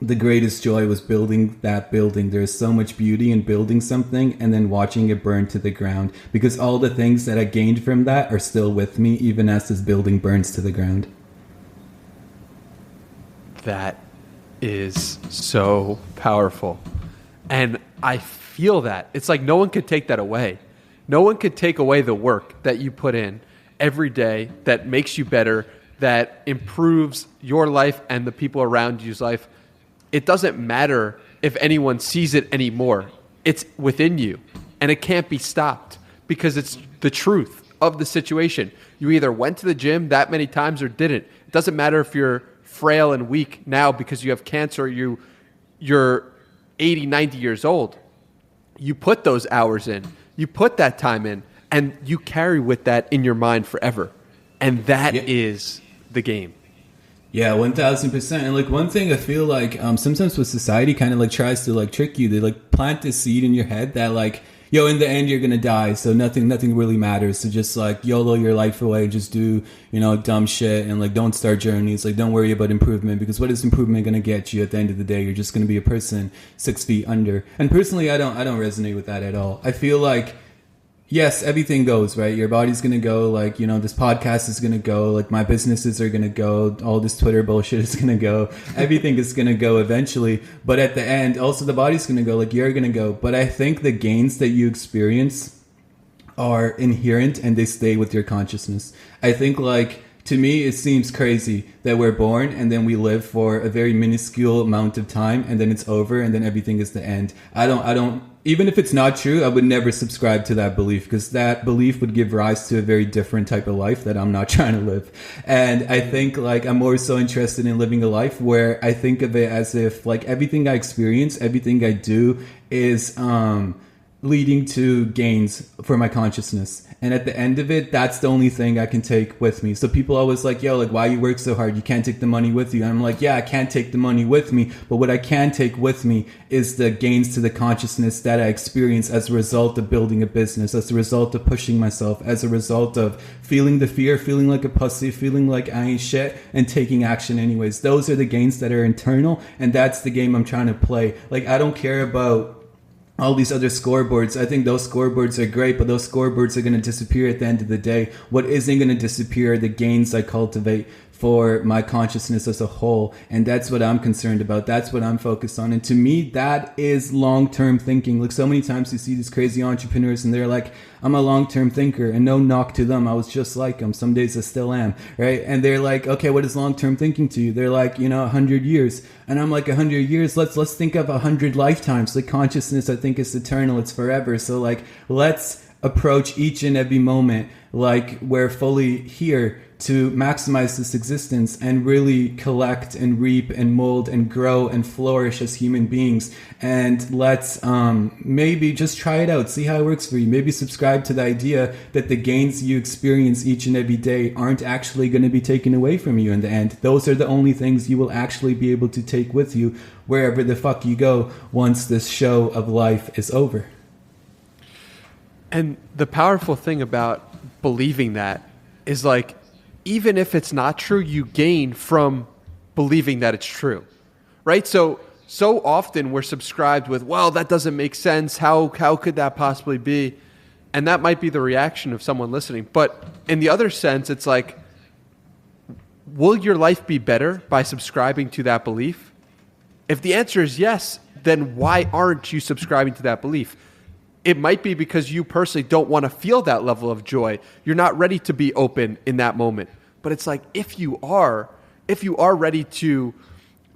the greatest joy was building that building. There's so much beauty in building something and then watching it burn to the ground, because all the things that I gained from that are still with me, even as this building burns to the ground. That is so powerful. And I feel that. It's like no one could take that away. No one could take away the work that you put in every day that makes you better, that improves your life and the people around you's life. It doesn't matter if anyone sees it anymore. It's within you, and it can't be stopped because it's the truth of the situation. You either went to the gym that many times or didn't. It doesn't matter if you're frail and weak now because you have cancer or you're 80, 90 years old. You put those hours in, you put that time in, and you carry with that in your mind forever. And that is the game. Yeah, 1000%. And like one thing I feel like sometimes with society kind of like tries to like trick you. They like plant this seed in your head that like, yo, in the end you're gonna die, so nothing really matters. So just like YOLO your life away, just do, dumb shit, and like don't start journeys. Like don't worry about improvement, because what is improvement gonna get you at the end of the day? You're just gonna be a person 6 feet under. And personally, I don't resonate with that at all. I feel like, yes, everything goes, right? Your body's going to go, like, this podcast is going to go, like my businesses are going to go, all this Twitter bullshit is going to go, everything is going to go eventually. But at the end, also the body's going to go, like you're going to go. But I think the gains that you experience are inherent and they stay with your consciousness. I think like, to me, it seems crazy that we're born and then we live for a very minuscule amount of time and then it's over and then everything is the end. I don't, even if it's not true, I would never subscribe to that belief, because that belief would give rise to a very different type of life that I'm not trying to live. And I think like I'm more so interested in living a life where I think of it as if like everything I experience, everything I do is leading to gains for my consciousness. And at the end of it, that's the only thing I can take with me. So people always like, yo, like, why you work so hard? You can't take the money with you. And I'm like, yeah, I can't take the money with me. But what I can take with me is the gains to the consciousness that I experience as a result of building a business, as a result of pushing myself, as a result of feeling the fear, feeling like a pussy, feeling like I ain't shit, and taking action anyways. Those are the gains that are internal. And that's the game I'm trying to play. Like, I don't care about all these other scoreboards. I think those scoreboards are great, but those scoreboards are going to disappear at the end of the day. What isn't going to disappear are the gains I cultivate for my consciousness as a whole. And that's what I'm concerned about. That's what I'm focused on. And to me, that is long-term thinking. Like so many times you see these crazy entrepreneurs and they're like, I'm a long-term thinker, and no knock to them. I was just like them. Some days I still am, right? And they're like, okay, what is long-term thinking to you? They're like, 100 years. And I'm like, 100 years? Let's think of 100 lifetimes. Like consciousness, I think, is eternal. It's forever. So like, let's approach each and every moment like we're fully here to maximize this existence and really collect and reap and mold and grow and flourish as human beings. And let's maybe just try it out, see how it works for you. Maybe subscribe to the idea that the gains you experience each and every day aren't actually going to be taken away from you in the end. Those are the only things you will actually be able to take with you wherever the fuck you go once this show of life is over. And the powerful thing about believing that is like, even if it's not true, you gain from believing that it's true, right? So often we're subscribed with, well, that doesn't make sense. How could that possibly be? And that might be the reaction of someone listening. But in the other sense, it's like, will your life be better by subscribing to that belief? If the answer is yes, then why aren't you subscribing to that belief? It might be because you personally don't want to feel that level of joy. You're not ready to be open in that moment. But it's like, if you are ready to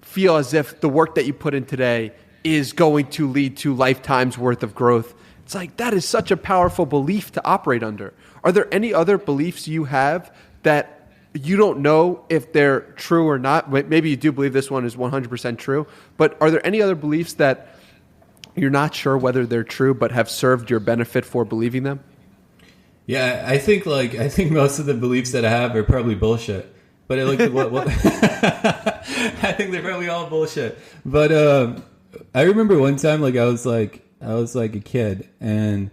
feel as if the work that you put in today is going to lead to lifetimes worth of growth, it's like, that is such a powerful belief to operate under. Are there any other beliefs you have that you don't know if they're true or not. Maybe you do believe this one is 100% true. But are there any other beliefs that you're not sure whether they're true but have served your benefit for believing them? Yeah, I think most of the beliefs that I have are probably bullshit. But what I think they're probably all bullshit. But I remember one time I was like a kid, and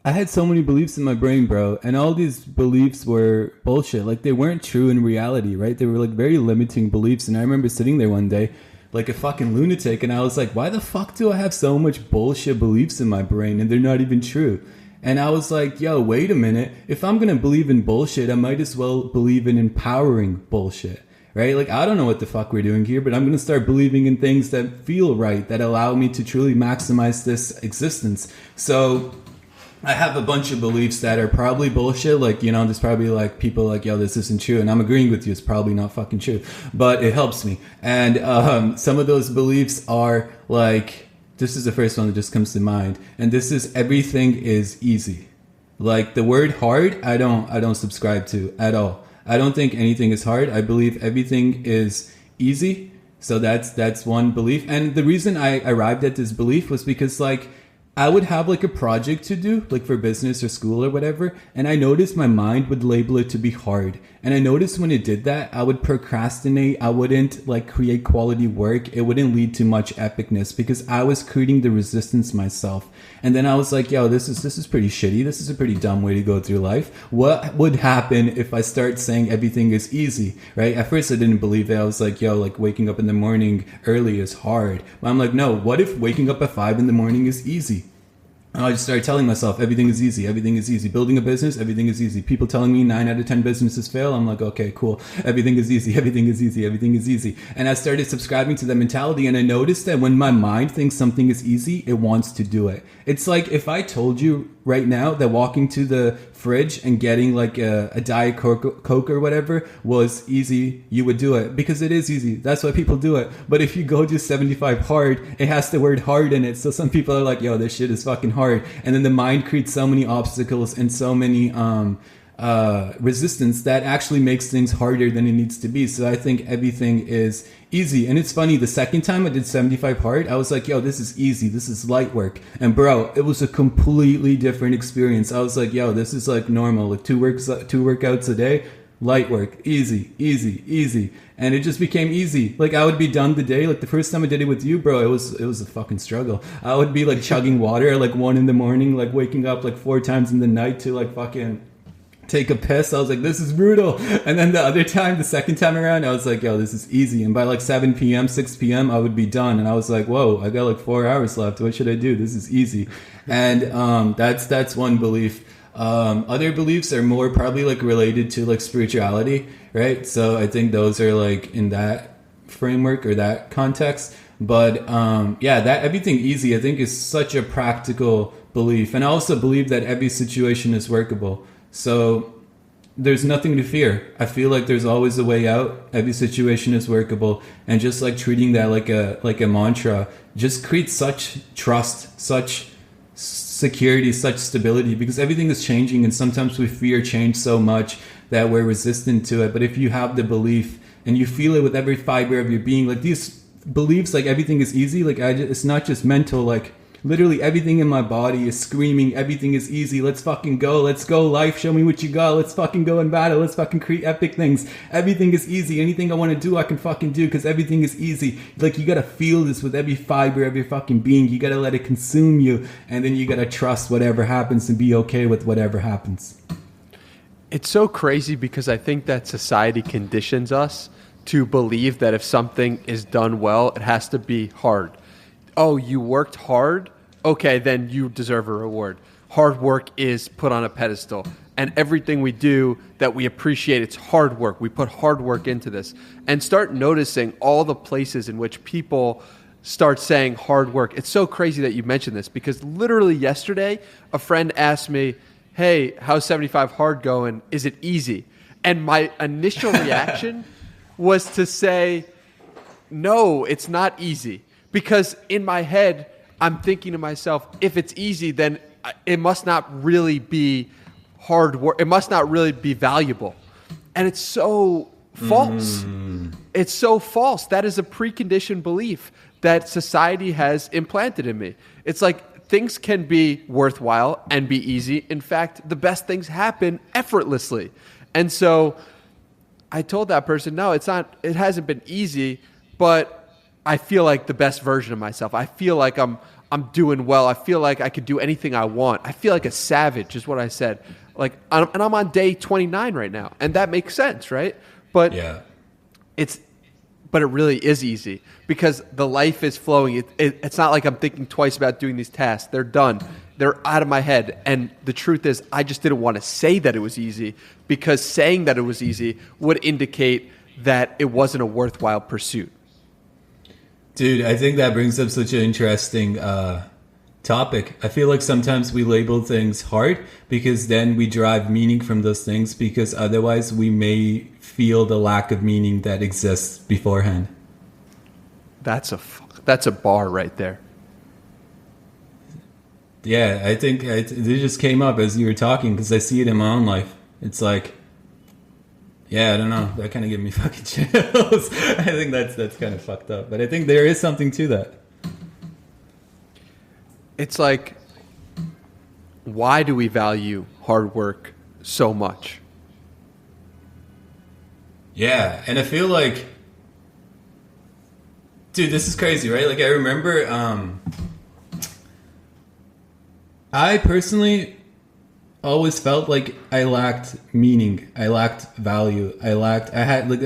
I had so many beliefs in my brain, bro, and all these beliefs were bullshit. Like, they weren't true in reality, right? They were like very limiting beliefs. And I remember sitting there one day like a fucking lunatic, and I was like, why the fuck do I have so much bullshit beliefs in my brain and they're not even true? And I was like, yo, wait a minute. If I'm going to believe in bullshit, I might as well believe in empowering bullshit, right? Like, I don't know what the fuck we're doing here, but I'm going to start believing in things that feel right, that allow me to truly maximize this existence. So I have a bunch of beliefs that are probably bullshit. Like, you know, there's probably like people like, yo, this isn't true. And I'm agreeing with you. It's probably not fucking true, but it helps me. And some of those beliefs are like, this is the first one that just comes to mind. And this is, everything is easy. Like, the word hard, I don't subscribe to at all. I don't think anything is hard. I believe everything is easy. So that's one belief. And the reason I arrived at this belief was because, like, I would have like a project to do, like for business or school or whatever, and I noticed my mind would label it to be hard. And I noticed when it did that, I would procrastinate. I wouldn't like create quality work. It wouldn't lead to much epicness because I was creating the resistance myself. And then I was like, yo, this is pretty shitty. This is a pretty dumb way to go through life. What would happen if I start saying everything is easy, right? At first I didn't believe it. I was like, yo, like waking up in the morning early is hard. But I'm like, no, what if waking up at 5 in the morning is easy? And I just started telling myself, everything is easy, everything is easy. Building a business, everything is easy. People telling me 9 out of 10 businesses fail. I'm like, okay, cool. Everything is easy, everything is easy, everything is easy. And I started subscribing to that mentality, and I noticed that when my mind thinks something is easy, it wants to do it. It's like if I told you right now that walking to the fridge and getting like a Diet Coke or whatever was easy, you would do it because it is easy. That's why people do it. But if you go to 75 hard, it has the word hard in it. So some people are like, yo, this shit is fucking hard. And then the mind creates so many obstacles and so many resistance that actually makes things harder than it needs to be. So I think everything is easy. And it's funny, the second time I did 75 hard, I was like, yo, this is easy. This is light work. And bro, it was a completely different experience. I was like, yo, this is like normal. Like two workouts a day, light work, easy, easy, easy. And it just became easy. Like I would be done the day. Like the first time I did it with you, bro, it was a fucking struggle. I would be like chugging water at like 1 a.m, like waking up like 4 times in the night to like fucking take a piss. I was like, this is brutal. And then the second time around, I was like, yo, this is easy. And by like 7 p.m, 6 p.m, I would be done. And I was like, whoa, I got like 4 hours left. What should I do? This is easy. And that's one belief. Other beliefs are more probably like related to like spirituality, right? So I think those are like in that framework or that context. But yeah, that everything easy, I think, is such a practical belief. And I also believe that every situation is workable. So there's nothing to fear. I feel like there's always a way out. Every situation is workable. And just like treating that like a mantra just creates such trust, such security, such stability, because everything is changing, and sometimes we fear change so much that we're resistant to it. But if you have the belief and you feel it with every fiber of your being, like these beliefs, like everything is easy, like it's not just mental, like literally everything in my body is screaming, everything is easy. Let's fucking go. Let's go, life. Show me what you got. Let's fucking go in battle. Let's fucking create epic things. Everything is easy. Anything I want to do, I can fucking do because everything is easy. Like, you got to feel this with every fiber of your fucking being. You got to let it consume you. And then you got to trust whatever happens and be okay with whatever happens. It's so crazy because I think that society conditions us to believe that if something is done well, it has to be hard. Oh, you worked hard? Okay, then you deserve a reward. Hard work is put on a pedestal. And everything we do that we appreciate, it's hard work. We put hard work into this. And start noticing all the places in which people start saying hard work. It's so crazy that you mentioned this because literally yesterday, a friend asked me, hey, how's 75 hard going? Is it easy? And my initial reaction was to say, no, it's not easy. Because in my head, I'm thinking to myself, if it's easy, then it must not really be hard work. It must not really be valuable. And it's so false. It's so false. That is a preconditioned belief that society has implanted in me. It's like things can be worthwhile and be easy. In fact, the best things happen effortlessly. And so I told that person, no, it's not, it hasn't been easy, but I feel like the best version of myself. I feel like I'm doing well. I feel like I could do anything I want. I feel like a savage is what I said. Like, and I'm on day 29 right now, and that makes sense, right? But Yeah. but it really is easy because the life is flowing. It's not like I'm thinking twice about doing these tasks. They're done. They're out of my head. And the truth is, I just didn't want to say that it was easy because saying that it was easy would indicate that it wasn't a worthwhile pursuit. Dude, I think that brings up such an interesting topic. I feel like sometimes we label things hard because then we derive meaning from those things, because otherwise we may feel the lack of meaning that exists beforehand. That's a bar right there. Yeah, I think it just came up as you were talking because I see it in my own life. It's like, yeah, I don't know. That kind of gave me fucking chills. I think that's kind of fucked up. But I think there is something to that. It's like, why do we value hard work so much? Yeah, and I feel like, dude, this is crazy, right? Like, I remember, I personally always felt like I lacked meaning. I lacked value. I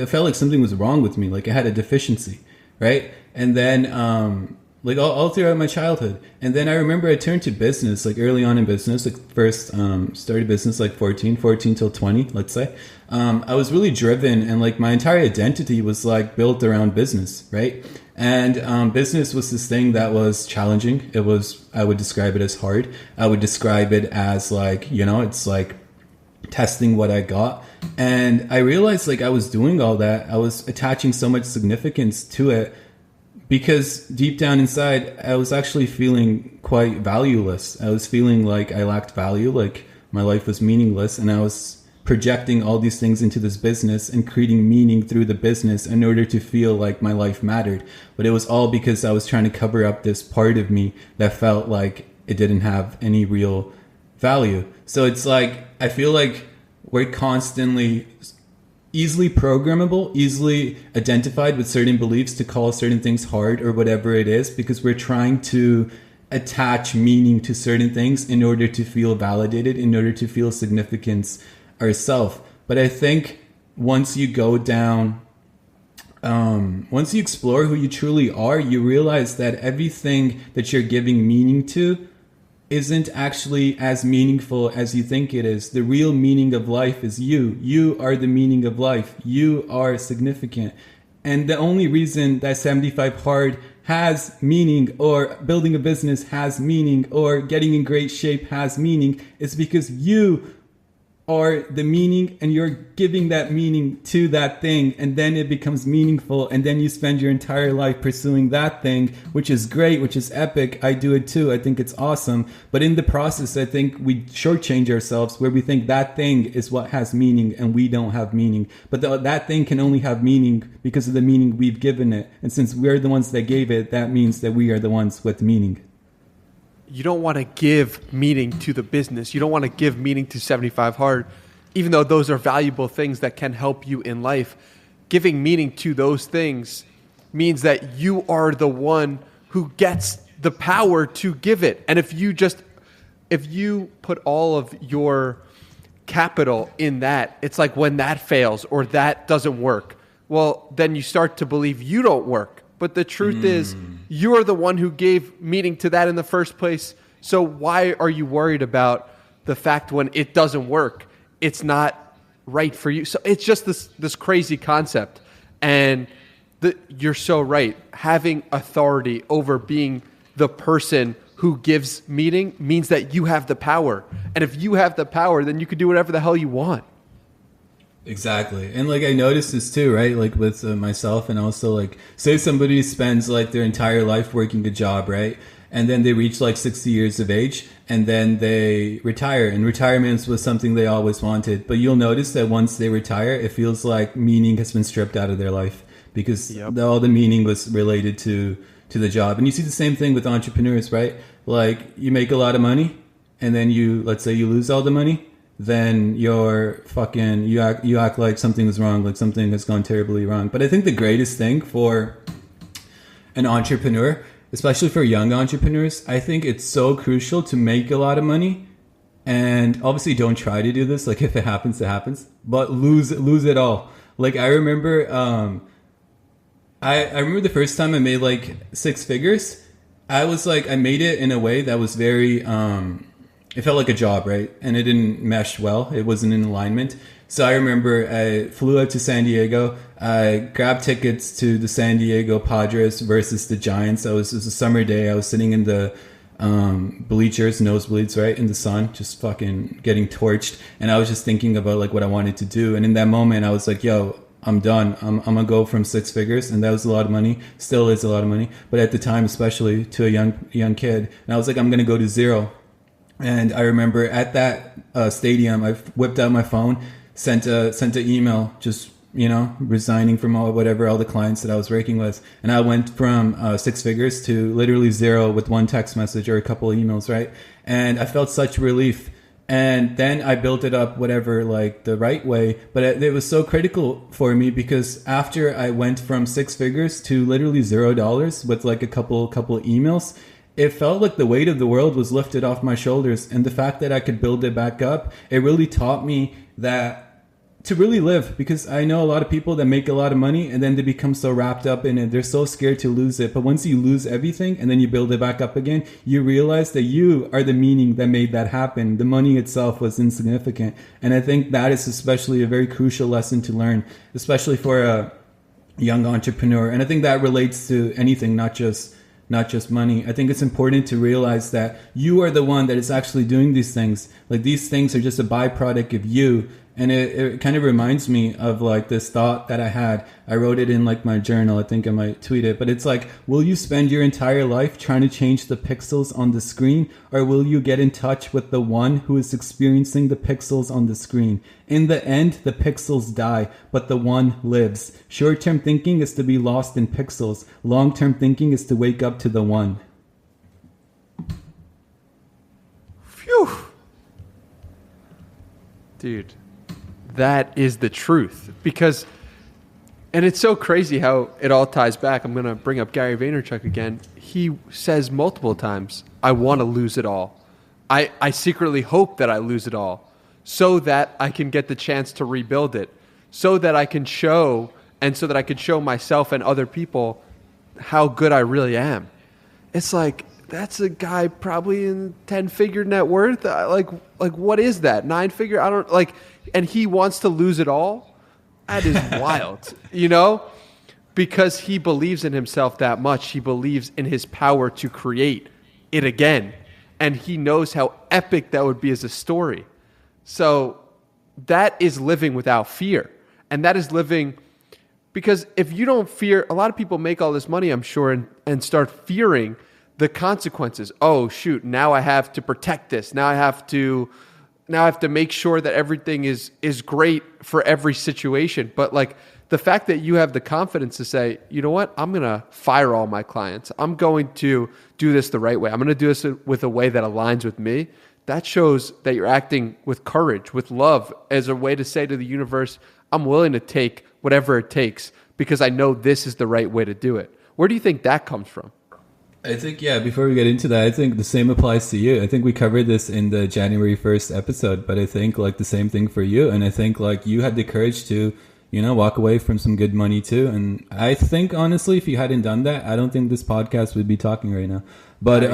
felt like something was wrong with me. Like I had a deficiency, right? And then, like all throughout my childhood. And then I remember I turned to business, like early on in business, like first, started business like 14 till 20, let's say. I was really driven, and like my entire identity was like built around business, right? And business was this thing that was challenging. It was, I would describe it as hard. I would describe it as like, it's like testing what I got. And I realized like I was doing all that. I was attaching so much significance to it because deep down inside, I was actually feeling quite valueless. I was feeling like I lacked value, like my life was meaningless, and I was projecting all these things into this business and creating meaning through the business in order to feel like my life mattered. But it was all because I was trying to cover up this part of me that felt like it didn't have any real value. So it's like, I feel like we're constantly easily programmable, easily identified with certain beliefs to call certain things hard or whatever it is, because we're trying to attach meaning to certain things in order to feel validated, in order to feel significance ourselves. But I think once you go down, once you explore who you truly are, you realize that everything that you're giving meaning to isn't actually as meaningful as you think it is. The real meaning of life is you. You are the meaning of life. You are significant. And the only reason that 75 hard has meaning, or building a business has meaning, or getting in great shape has meaning, is because you are the meaning, and you're giving that meaning to that thing, and then it becomes meaningful, and then you spend your entire life pursuing that thing, which is great, which is epic. I do it too. I think it's awesome. But in the process, I think we shortchange ourselves, where we think that thing is what has meaning and we don't have meaning. But that thing can only have meaning because of the meaning we've given it. And since we're the ones that gave it, that means that we are the ones with meaning. You don't want to give meaning to the business. You don't want to give meaning to 75 hard, even though those are valuable things that can help you in life. Giving meaning to those things means that you are the one who gets the power to give it. And if you put all of your capital in that, it's like when that fails or that doesn't work, well, then you start to believe you don't work. But the truth is, you're the one who gave meaning to that in the first place. So why are you worried about the fact when it doesn't work, it's not right for you? So it's just this crazy concept. And you're so right. Having authority over being the person who gives meaning means that you have the power. And if you have the power, then you can do whatever the hell you want. Exactly. And like I noticed this too, right? Like with myself, and also like say somebody spends like their entire life working a job, right? and then they reach like 60 years of age, and then they retire. And retirement was something they always wanted. But you'll notice that once they retire, it feels like meaning has been stripped out of their life, because all the meaning was related to the job. And you see the same thing with entrepreneurs, right? Like, you make a lot of money, and then let's say you lose all the money, then you're fucking, you act like something is wrong, like something has gone terribly wrong. But I think the greatest thing for an entrepreneur, especially for young entrepreneurs, I think it's so crucial to make a lot of money. And obviously don't try to do this. Like, if it happens, it happens, but lose it all. Like, I remember, I remember the first time I made like 6 figures. I was like, I made it in a way that was very, it felt like a job, right? And it didn't mesh well. It wasn't in alignment. So I remember I flew out to San Diego. I grabbed tickets to the San Diego Padres versus the Giants. It was a summer day. I was sitting in the bleachers, nosebleeds, right, in the sun, just fucking getting torched. And I was just thinking about like what I wanted to do. And in that moment, I was like, yo, I'm done. I'm gonna go from 6 figures, and that was a lot of money. Still is a lot of money, but at the time, especially to a young kid, and I was like, I'm gonna go to 0. And I remember at that stadium, I whipped out my phone, sent an email, just resigning from all the clients that I was working with, and I went from 6 figures to literally 0 with one text message or a couple of emails, right? And I felt such relief. And then I built it up, whatever, like the right way. But it was so critical for me, because after I went from 6 figures to literally $0 with like a couple emails, it felt like the weight of the world was lifted off my shoulders. And the fact that I could build it back up, it really taught me that to really live, because I know a lot of people that make a lot of money and then they become so wrapped up in it. They're so scared to lose it. But once you lose everything and then you build it back up again, you realize that you are the meaning that made that happen. The money itself was insignificant. And I think that is especially a very crucial lesson to learn, especially for a young entrepreneur. And I think that relates to anything, not just money. I think it's important to realize that you are the one that is actually doing these things. Like, these things are just a byproduct of you. And it kind of reminds me of like this thought that I had. I wrote it in like my journal. I think I might tweet it. But it's like, will you spend your entire life trying to change the pixels on the screen? Or will you get in touch with the one who is experiencing the pixels on the screen? In the end, the pixels die, but the one lives. Short-term thinking is to be lost in pixels. Long-term thinking is to wake up to the one. Phew. Dude. That is the truth, because, and it's so crazy how it all ties back. I'm going to bring up Gary Vaynerchuk again. He says multiple times, I want to lose it all. I secretly hope that I lose it all so that I can get the chance to rebuild it, so that I can show, and so that I could show myself and other people how good I really am. It's like, that's a guy probably in 10-figure net worth. Like what is that? 9-figure? I don't like. And he wants to lose it all. That is wild, because he believes in himself that much. He believes in his power to create it again, and he knows how epic that would be as a story. So that is living without fear, and that is living. Because if you don't fear, a lot of people make all this money, I'm sure, and start fearing the consequences. Oh, shoot, now I have to protect this. Now I have to make sure that everything is great for every situation. But like, the fact that you have the confidence to say, you know what, I'm going to fire all my clients. I'm going to do this the right way. I'm going to do this with a way that aligns with me. That shows that you're acting with courage, with love, as a way to say to the universe, I'm willing to take whatever it takes because I know this is the right way to do it. Where do you think that comes from? I think, before we get into that, I think the same applies to you. I think we covered this in the January 1st episode, but I think like the same thing for you. And I think like you had the courage to, walk away from some good money too. And I think honestly, if you hadn't done that, I don't think this podcast would be talking right now. But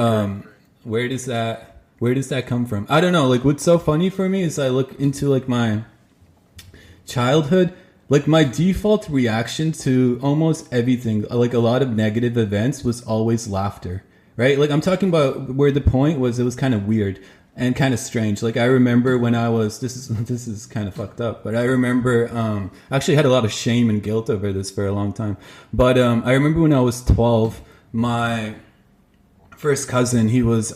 where does that come from? I don't know. Like, what's so funny for me is I look into like my childhood. Like, my default reaction to almost everything, like a lot of negative events, was always laughter, right? Like, I'm talking about where the point was, it was kind of weird and kind of strange. Like, I remember when I was, this is kind of fucked up, but I remember, I actually had a lot of shame and guilt over this for a long time. But I remember when I was 12, my first cousin, he was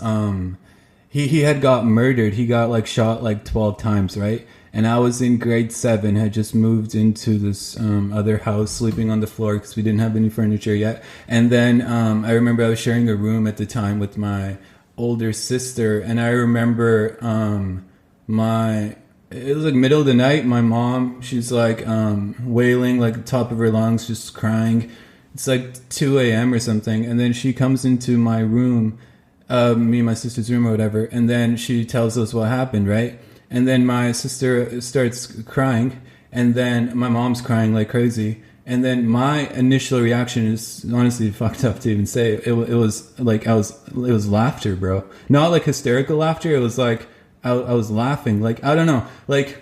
he had got murdered. He got like shot like 12 times, right? And I was in grade 7, had just moved into this other house, sleeping on the floor because we didn't have any furniture yet. And then I remember I was sharing a room at the time with my older sister, and I remember it was like middle of the night. My mom, she's like wailing like the top of her lungs, just crying. It's like 2 a.m. or something, and then she comes into my room, me and my sister's room or whatever, and then she tells us what happened, right? And then my sister starts crying, and then my mom's crying like crazy. And then my initial reaction is honestly fucked up to even say. It was like it was laughter, bro. Not like hysterical laughter. It was like I was laughing. Like, I don't know. Like,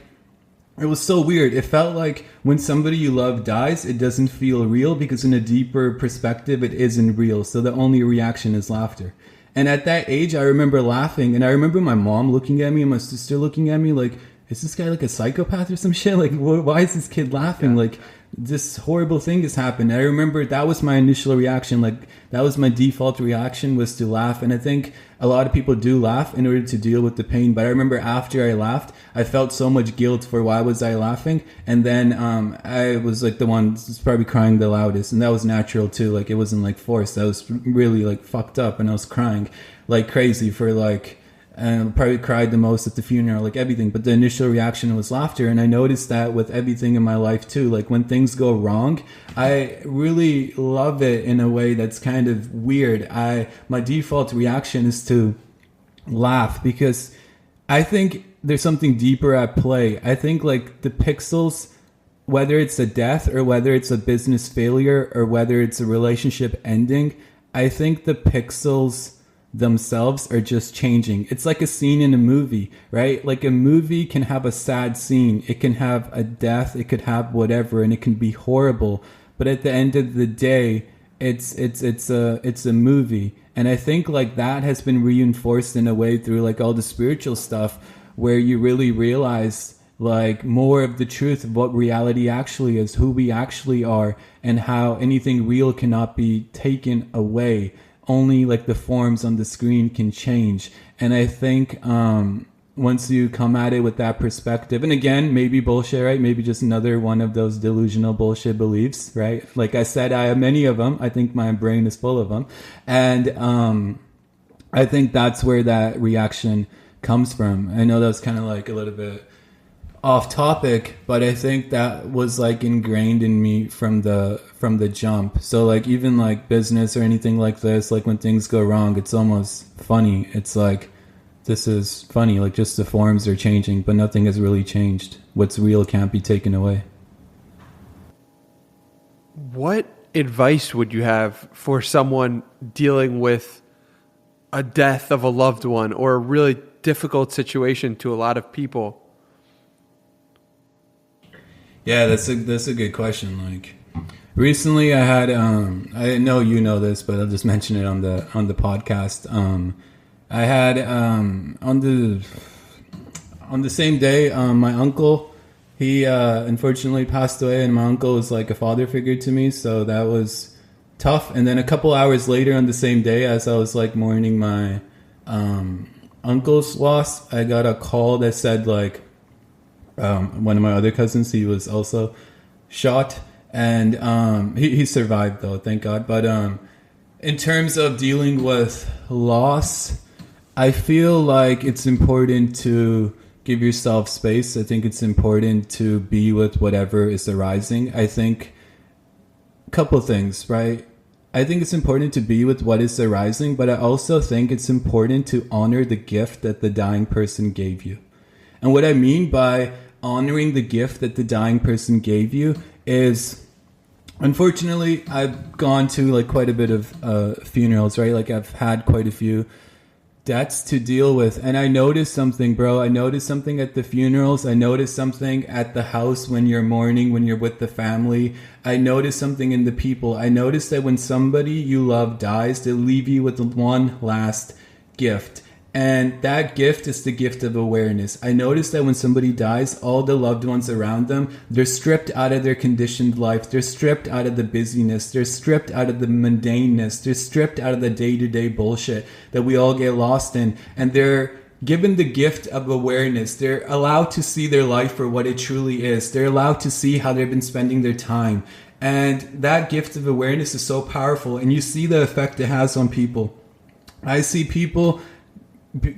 it was so weird. It felt like when somebody you love dies, it doesn't feel real because in a deeper perspective, it isn't real. So the only reaction is laughter. And at that age, I remember laughing, and I remember my mom looking at me and my sister looking at me like, is this guy like a psychopath or some shit? Like, why is this kid laughing? Yeah. Like, this horrible thing has happened. And I remember that was my initial reaction. Like, that was my default reaction, was to laugh. And I think a lot of people do laugh in order to deal with the pain. But I remember after I laughed, I felt so much guilt for why was I laughing. And then I was like the one probably crying the loudest. And that was natural too. Like, it wasn't like forced. I was really like fucked up, and I was crying like crazy for like, and probably cried the most at the funeral, like everything. But the initial reaction was laughter. And I noticed that with everything in my life too. Like, when things go wrong, I really love it in a way that's kind of weird. My default reaction is to laugh, because I think there's something deeper at play. I think like the pixels, whether it's a death or whether it's a business failure or whether it's a relationship ending, I think the pixels themselves are just changing. It's like a scene in a movie, right? Like, a movie can have a sad scene, it can have a death, it could have whatever, and it can be horrible. But at the end of the day, it's a movie. And I think like that has been reinforced in a way through like all the spiritual stuff, where you really realize like more of the truth of what reality actually is, who we actually are, and how anything real cannot be taken away. Only like the forms on the screen can change. And I think once you come at it with that perspective, and again, maybe bullshit, right? Maybe just another one of those delusional bullshit beliefs, right? Like I said, I have many of them. I think my brain is full of them. And I think that's where that reaction comes from. I know that was kind of like a little bit off topic, but I think that was like ingrained in me from the jump. So like, even like business or anything like this, like when things go wrong, it's almost funny. It's like, this is funny, like just the forms are changing, but nothing has really changed. What's real can't be taken away. What advice would you have for someone dealing with a death of a loved one or a really difficult situation to a lot of people? Yeah, that's a good question. Like, recently I had I know you know this, but I'll just mention it on the podcast. I had on the same day, my uncle, he unfortunately passed away, and my uncle was like a father figure to me, so that was tough. And then a couple hours later on the same day, as I was like mourning my uncle's loss, I got a call that said like, one of my other cousins, he was also shot, and he survived though, thank God. But in terms of dealing with loss, I feel like it's important to give yourself space. I think it's important to be with whatever is arising. I think a couple of things, right? I think it's important to be with what is arising, but I also think it's important to honor the gift that the dying person gave you. And what I mean by honoring the gift that the dying person gave you is, unfortunately, I've gone to like quite a bit of funerals, right? Like, I've had quite a few deaths to deal with, and I noticed something, bro. I noticed something at the funerals. I noticed something at the house when you're mourning, when you're with the family. I noticed something in the people. I noticed that when somebody you love dies, they leave you with one last gift. And that gift is the gift of awareness. I noticed that when somebody dies, all the loved ones around them, they're stripped out of their conditioned life. They're stripped out of the busyness. They're stripped out of the mundaneness. They're stripped out of the day-to-day bullshit that we all get lost in. And they're given the gift of awareness. They're allowed to see their life for what it truly is. They're allowed to see how they've been spending their time. And that gift of awareness is so powerful. And you see the effect it has on people. I see people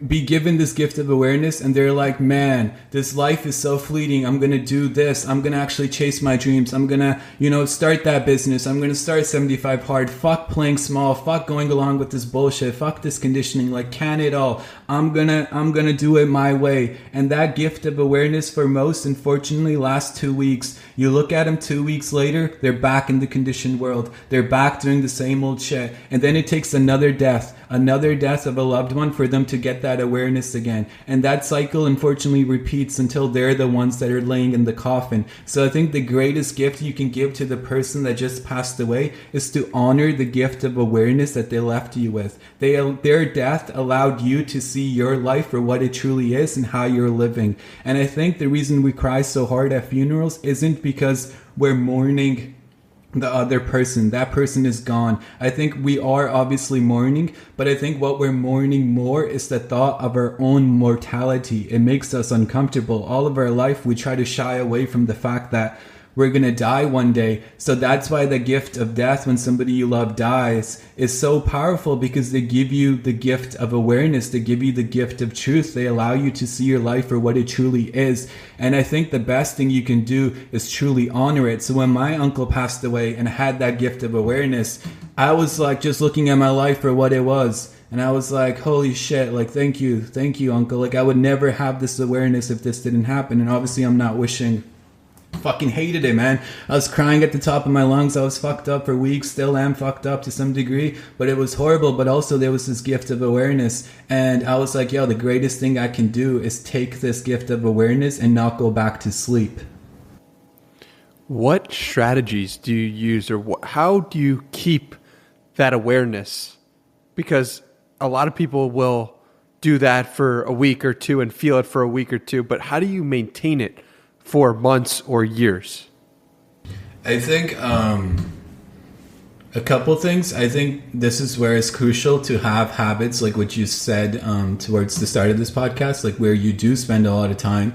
be given this gift of awareness and they're like, man, this life is so fleeting. I'm going to do this. I'm going to actually chase my dreams. I'm going to, start that business. I'm going to start 75 hard. Fuck playing small. Fuck going along with this bullshit. Fuck this conditioning. Like, can it all. I'm going to do it my way. And that gift of awareness for most, unfortunately, lasts 2 weeks. You look at them 2 weeks later, they're back in the conditioned world. They're back doing the same old shit. And then it takes another death of a loved one for them to get that awareness again. And that cycle unfortunately repeats until they're the ones that are laying in the coffin. So I think the greatest gift you can give to the person that just passed away is to honor the gift of awareness that they left you with. Their death allowed you to see your life for what it truly is and how you're living. And I think the reason we cry so hard at funerals isn't because we're mourning the other person. That person is gone. I think we are obviously mourning, but I think what we're mourning more is the thought of our own mortality. It makes us uncomfortable. All of our life, we try to shy away from the fact that we're going to die one day. So that's why the gift of death, when somebody you love dies, is so powerful, because they give you the gift of awareness. They give you the gift of truth. They allow you to see your life for what it truly is. And I think the best thing you can do is truly honor it. So when my uncle passed away and I had that gift of awareness, I was like just looking at my life for what it was. And I was like, holy shit, like, thank you, uncle. Like, I would never have this awareness if this didn't happen. And obviously I'm not wishing. Fucking hated it, man. I was crying at the top of my lungs. I was fucked up for weeks. Still am fucked up to some degree, but it was horrible. But also there was this gift of awareness, and I was like, yo, the greatest thing I can do is take this gift of awareness and not go back to sleep. What strategies do you use, or how do you keep that awareness? Because a lot of people will do that for a week or two and feel it for a week or two, but how do you maintain it for months or years? I think a couple things. I think this is where it's crucial to have habits like what you said towards the start of this podcast, like where you do spend a lot of time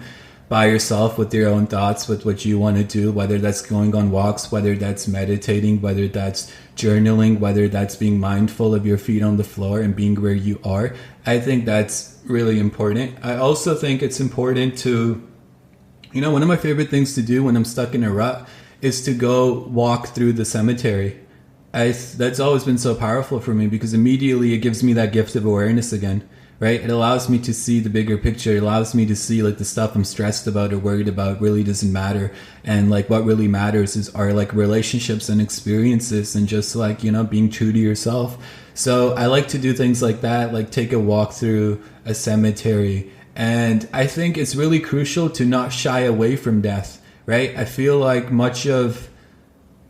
by yourself with your own thoughts, with what you want to do, whether that's going on walks, whether that's meditating, whether that's journaling, whether that's being mindful of your feet on the floor and being where you are. I think that's really important. I also think it's important to, one of my favorite things to do when I'm stuck in a rut is to go walk through the cemetery. That's always been so powerful for me, because immediately it gives me that gift of awareness again, right? It allows me to see the bigger picture. It allows me to see like the stuff I'm stressed about or worried about really doesn't matter. And like what really matters are like relationships and experiences and just like, being true to yourself. So I like to do things like that, like take a walk through a cemetery. And I think it's really crucial to not shy away from death, right? I feel like much of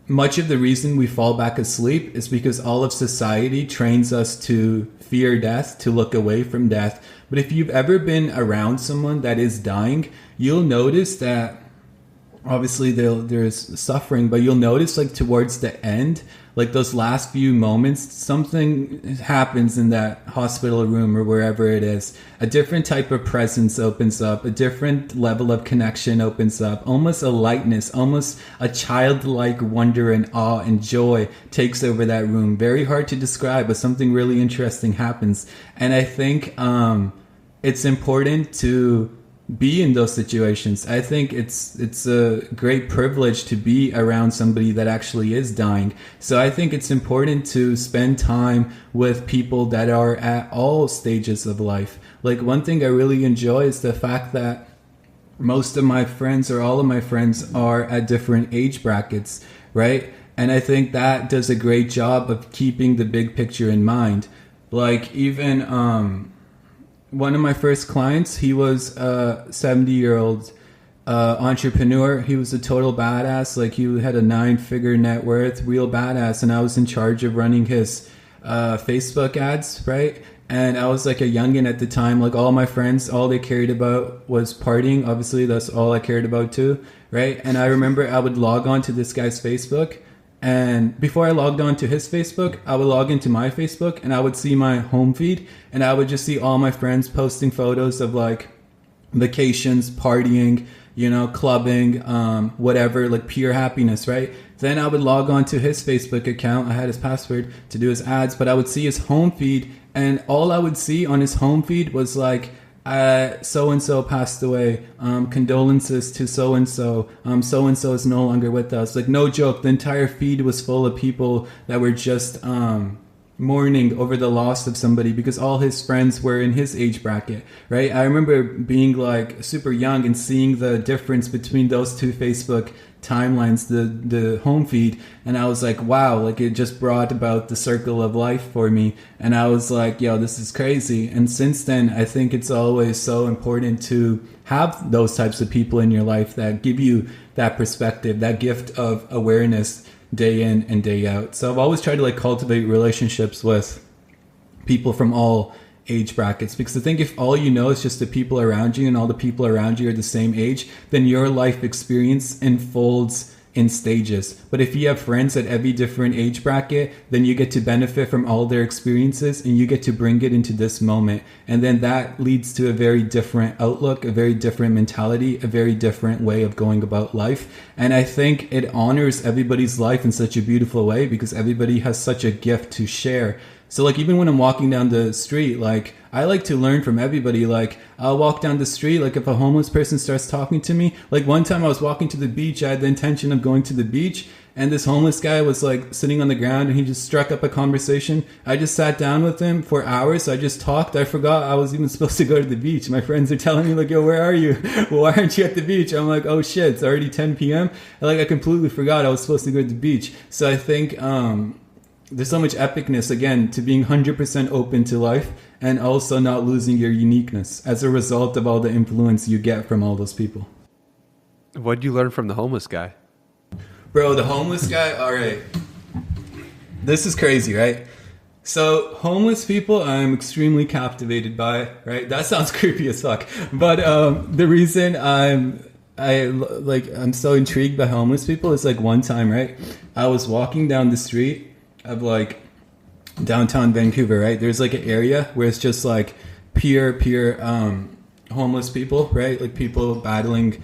the reason we fall back asleep is because all of society trains us to fear death, to look away from death. But if you've ever been around someone that is dying, you'll notice that obviously there's suffering, but you'll notice like towards the end, like those last few moments, something happens in that hospital room or wherever it is. A different type of presence opens up, a different level of connection opens up, almost a lightness, almost a childlike wonder and awe and joy takes over that room. Very hard to describe, but something really interesting happens. And I think it's important to be in those situations. I think it's a great privilege to be around somebody that actually is dying. So I think it's important to spend time with people that are at all stages of life. Like one thing I really enjoy is the fact that most of my friends or all of my friends are at different age brackets, right? And I think that does a great job of keeping the big picture in mind. Like even one of my first clients, he was a 70-year-old entrepreneur. He was a total badass. Like he had a 9-figure net worth, real badass. And I was in charge of running his Facebook ads, right? And I was like a youngin at the time. Like all my friends, all they cared about was partying. Obviously, that's all I cared about too, right? And I remember I would log on to this guy's Facebook. And before I logged on to his Facebook, I would log into my Facebook and I would see my home feed. And I would just see all my friends posting photos of like vacations, partying, you know, clubbing, whatever, like pure happiness, right? Then I would log on to his Facebook account. I had his password to do his ads, but I would see his home feed, and all I would see on his home feed was like, so-and-so passed away, condolences to so-and-so, so-and-so is no longer with us. Like, no joke, the entire feed was full of people that were just mourning over the loss of somebody, because all his friends were in his age bracket, right? I remember being like super young and seeing the difference between those two Facebook timelines, the home feed, and I was like, wow, like it just brought about the circle of life for me. And I was like, yo, this is crazy. And since then, I think it's always so important to have those types of people in your life that give you that perspective, that gift of awareness day in and day out. So I've always tried to like cultivate relationships with people from all age brackets, because I think if all you know is just the people around you and all the people around you are the same age, then your life experience unfolds in stages. But if you have friends at every different age bracket, then you get to benefit from all their experiences and you get to bring it into this moment. And then that leads to a very different outlook, a very different mentality, a very different way of going about life. And I think it honors everybody's life in such a beautiful way, because everybody has such a gift to share. So like even when I'm walking down the street, like I like to learn from everybody. Like I'll walk down the street, like if a homeless person starts talking to me, like one time I was walking to the beach, I had the intention of going to the beach, and this homeless guy was like sitting on the ground and he just struck up a conversation. I just sat down with him for hours. I just talked. I forgot I was even supposed to go to the beach. My friends are telling me like, yo, where are you? Well, why aren't you at the beach? I'm like, oh shit, it's already 10 p.m. And like I completely forgot I was supposed to go to the beach. So I think, there's so much epicness, again, to being 100% open to life and also not losing your uniqueness as a result of all the influence you get from all those people. What did you learn from the homeless guy? Bro, the homeless guy, all right. This is crazy, right? So homeless people, I'm extremely captivated by, right? That sounds creepy as fuck. But the reason I'm so intrigued by homeless people is like one time, right? I was walking down the street of like downtown Vancouver, right? There's like an area where it's just like pure homeless people, right? Like people battling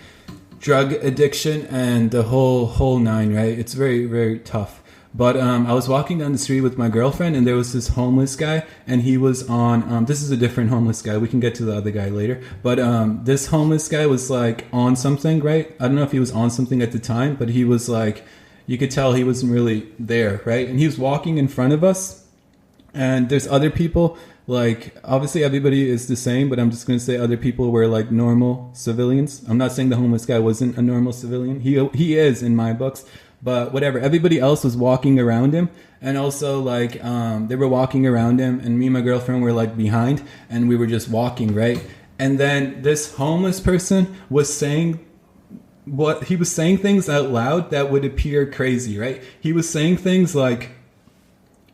drug addiction and the whole nine, right? It's very, very tough. But I was walking down the street with my girlfriend, and there was this homeless guy, and he was on this is a different homeless guy. We can get to the other guy later. But this homeless guy was like on something, right? I don't know if he was on something at the time, but he was like, you could tell he wasn't really there, right? And he was walking in front of us, and there's other people, like, obviously everybody is the same, but I'm just going to say other people were like normal civilians. I'm not saying the homeless guy wasn't a normal civilian. He is in my books, but whatever. Everybody else was walking around him, and also like they were walking around him, and me and my girlfriend were like behind, and we were just walking, right? And then this homeless person was saying things out loud that would appear crazy, right? He was saying things like,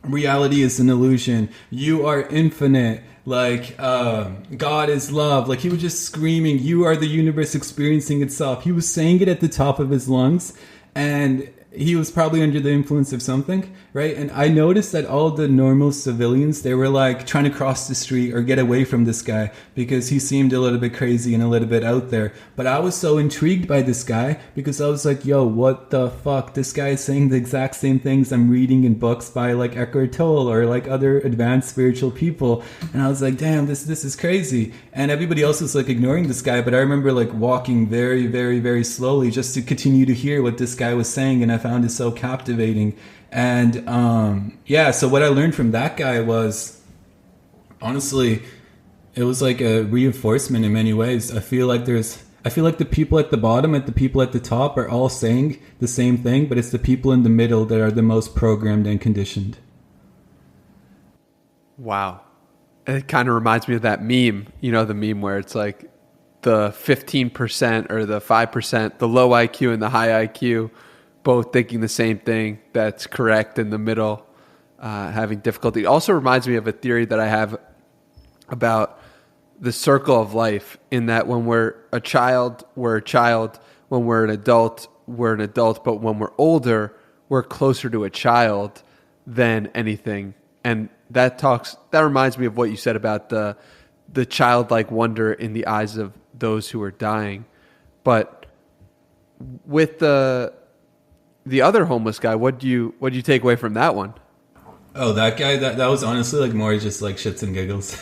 reality is an illusion, you are infinite, like God is love. Like he was just screaming, you are the universe experiencing itself. He was saying it at the top of his lungs, and he was probably under the influence of something, right? And I noticed that all the normal civilians, they were like trying to cross the street or get away from this guy because he seemed a little bit crazy and a little bit out there. But I was so intrigued by this guy because I was like, yo, what the fuck? This guy is saying the exact same things I'm reading in books by like Eckhart Tolle or like other advanced spiritual people. And I was like, damn, this is crazy. And everybody else was like ignoring this guy. But I remember like walking very, very, very slowly just to continue to hear what this guy was saying. And I found it so captivating. And so what I learned from that guy was, honestly, it was like a reinforcement in many ways. I feel like the people at the bottom and the people at the top are all saying the same thing, but it's the people in the middle that are the most programmed and conditioned. Wow. It kind of reminds me of that meme, the meme where it's like the 15% or the 5%, the low IQ and the high IQ, both thinking the same thing that's correct, in the middle having difficulty. It also reminds me of a theory that I have about the circle of life, in that when we're a child, we're a child. When we're an adult, we're an adult. But when we're older, we're closer to a child than anything. And that reminds me of what you said about the childlike wonder in the eyes of those who are dying. But with the other homeless guy, what do you take away from that one? Oh, that guy, that was honestly like more just like shits and giggles.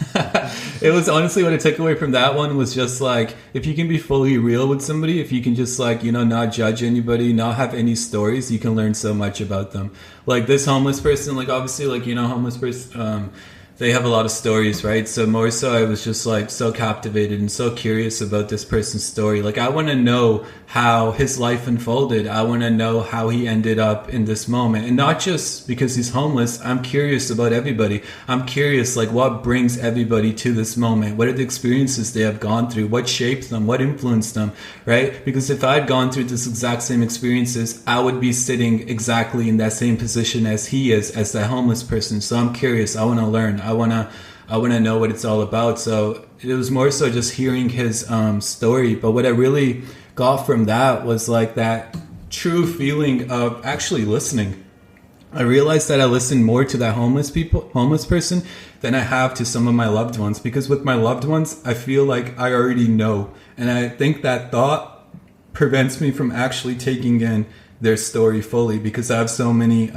It was honestly what I took away from that one was just like, if you can be fully real with somebody, if you can just like, not judge anybody, not have any stories, you can learn so much about them. Like this homeless person, like obviously like, homeless person, they have a lot of stories, right? So more so I was just like so captivated and so curious about this person's story. Like I want to know how his life unfolded. I want to know how he ended up in this moment. And not just because he's homeless. I'm curious about everybody. I'm curious like what brings everybody to this moment. What are the experiences they have gone through? What shaped them? What influenced them, right? Because if I had gone through this exact same experiences, I would be sitting exactly in that same position as he is, as that homeless person. So I'm curious. I want to learn. I want to know what it's all about. So it was more so just hearing his story. But what I really got from that was like that true feeling of actually listening. I realized that I listened more to that homeless person than I have to some of my loved ones, because with my loved ones, I feel like I already know. And I think that thought prevents me from actually taking in their story fully, because I have so many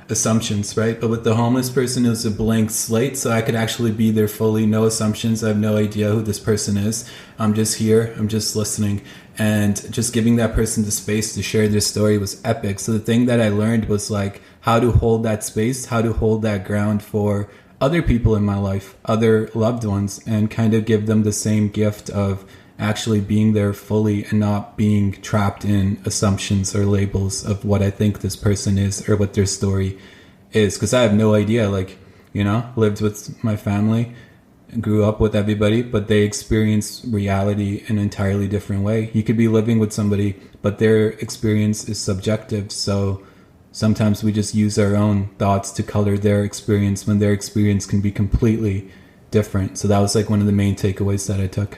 assumptions, right? But with the homeless person, it was a blank slate, so I could actually be there fully, no assumptions. I have no idea who this person is. I'm just here, I'm just listening, and just giving that person the space to share their story was epic. So the thing that I learned was like how to hold that space, how to hold that ground for other people in my life, other loved ones, and kind of give them the same gift of actually being there fully and not being trapped in assumptions or labels of what I think this person is or what their story is. Because I have no idea, like, lived with my family, grew up with everybody, but they experience reality in an entirely different way. You could be living with somebody, but their experience is subjective. So sometimes we just use our own thoughts to color their experience when their experience can be completely different. So that was like one of the main takeaways that I took.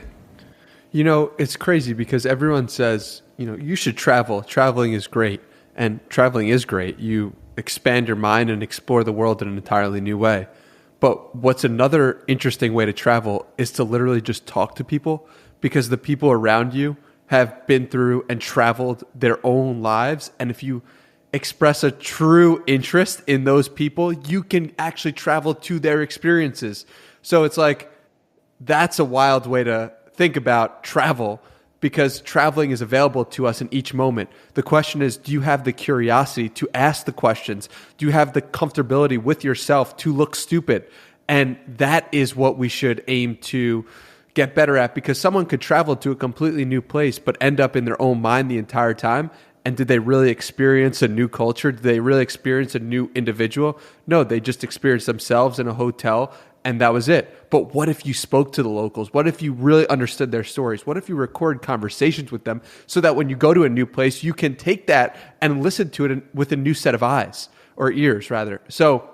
It's crazy because everyone says, you should travel. Traveling is great. And traveling is great. You expand your mind and explore the world in an entirely new way. But what's another interesting way to travel is to literally just talk to people, because the people around you have been through and traveled their own lives. And if you express a true interest in those people, you can actually travel to their experiences. So it's like, that's a wild way to think about travel, because traveling is available to us in each moment. The question is, do you have the curiosity to ask the questions? Do you have the comfortability with yourself to look stupid? And that is what we should aim to get better at, because someone could travel to a completely new place but end up in their own mind the entire time. And did they really experience a new culture? Did they really experience a new individual? No, they just experienced themselves in a hotel, and that was it. But what if you spoke to the locals? What if you really understood their stories? What if you record conversations with them so that when you go to a new place, you can take that and listen to it with a new set of eyes, or ears rather. So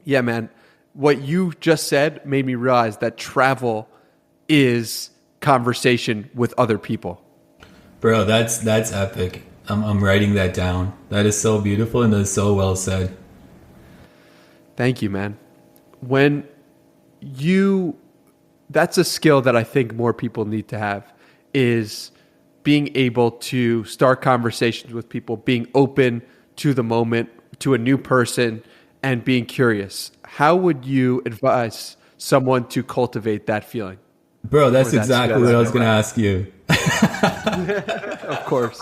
yeah, man, what you just said made me realize that travel is conversation with other people. Bro, that's epic. I'm writing that down. That is so beautiful and that is so well said. Thank you, man. That's a skill that I think more people need to have, is being able to start conversations with people, being open to the moment, to a new person, and being curious. How would you advise someone to cultivate that feeling? Bro, that's exactly what I was going to ask you. Of course.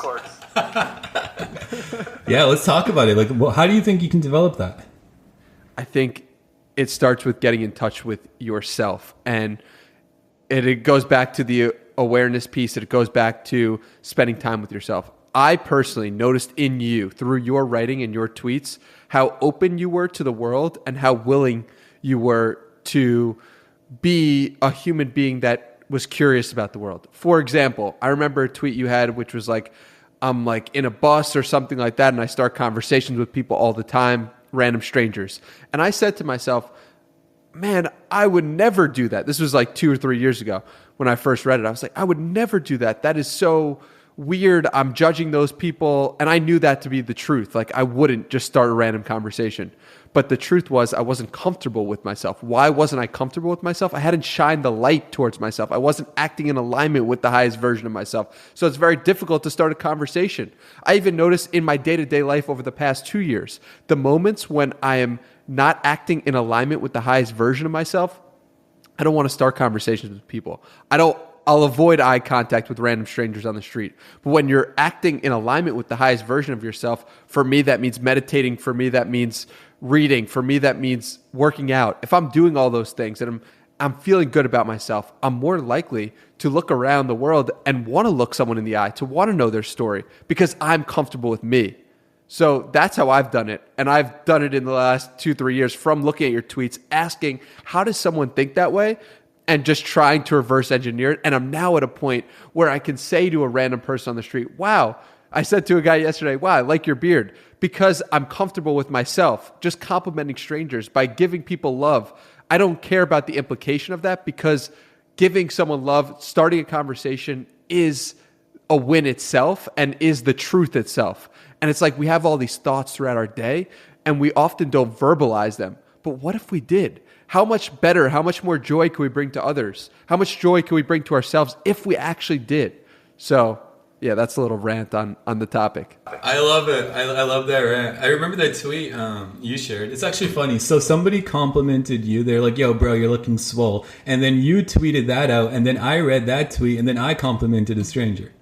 Yeah, let's talk about it. Like, how do you think you can develop that? I think it starts with getting in touch with yourself. And it goes back to the awareness piece. It goes back to spending time with yourself. I personally noticed in you, through your writing and your tweets, how open you were to the world and how willing you were to be a human being that was curious about the world. For example, I remember a tweet you had, which was like, I'm like in a bus or something like that, and I start conversations with people all the time, random strangers. And I said to myself, man, I would never do that. This was like 2 or 3 years ago when I first read it. I was like, I would never do that. That is so weird. I'm judging those people. And I knew that to be the truth. Like, I wouldn't just start a random conversation. But the truth was I wasn't comfortable with myself. Why wasn't I comfortable with myself? I hadn't shined the light towards myself. I wasn't acting in alignment with the highest version of myself. So it's very difficult to start a conversation. I even noticed in my day-to-day life over the past 2 years, the moments when I am not acting in alignment with the highest version of myself, I don't want to start conversations with people. I'll avoid eye contact with random strangers on the street. But when you're acting in alignment with the highest version of yourself, for me, that means meditating. For me, that means reading. For me, that means working out. If I'm doing all those things and I'm feeling good about myself, I'm more likely to look around the world and want to look someone in the eye, to want to know their story because I'm comfortable with me. So that's how I've done it. And I've done it in the last 2-3 years from looking at your tweets, asking, how does someone think that way? And just trying to reverse engineer it. And I'm now at a point where I can say to a random person on the street, wow, I said to a guy yesterday, wow, I like your beard, because I'm comfortable with myself, just complimenting strangers by giving people love. I don't care about the implication of that, because giving someone love, starting a conversation is a win itself and is the truth itself. And it's like we have all these thoughts throughout our day and we often don't verbalize them. But what if we did? How much better, how much more joy can we bring to others? How much joy can we bring to ourselves if we actually did? So yeah, that's a little rant on the topic. I love it. I love that rant. I remember that tweet you shared. It's actually funny. So somebody complimented you. They're like, yo, bro, you're looking swole. And then you tweeted that out. And then I read that tweet. And then I complimented a stranger.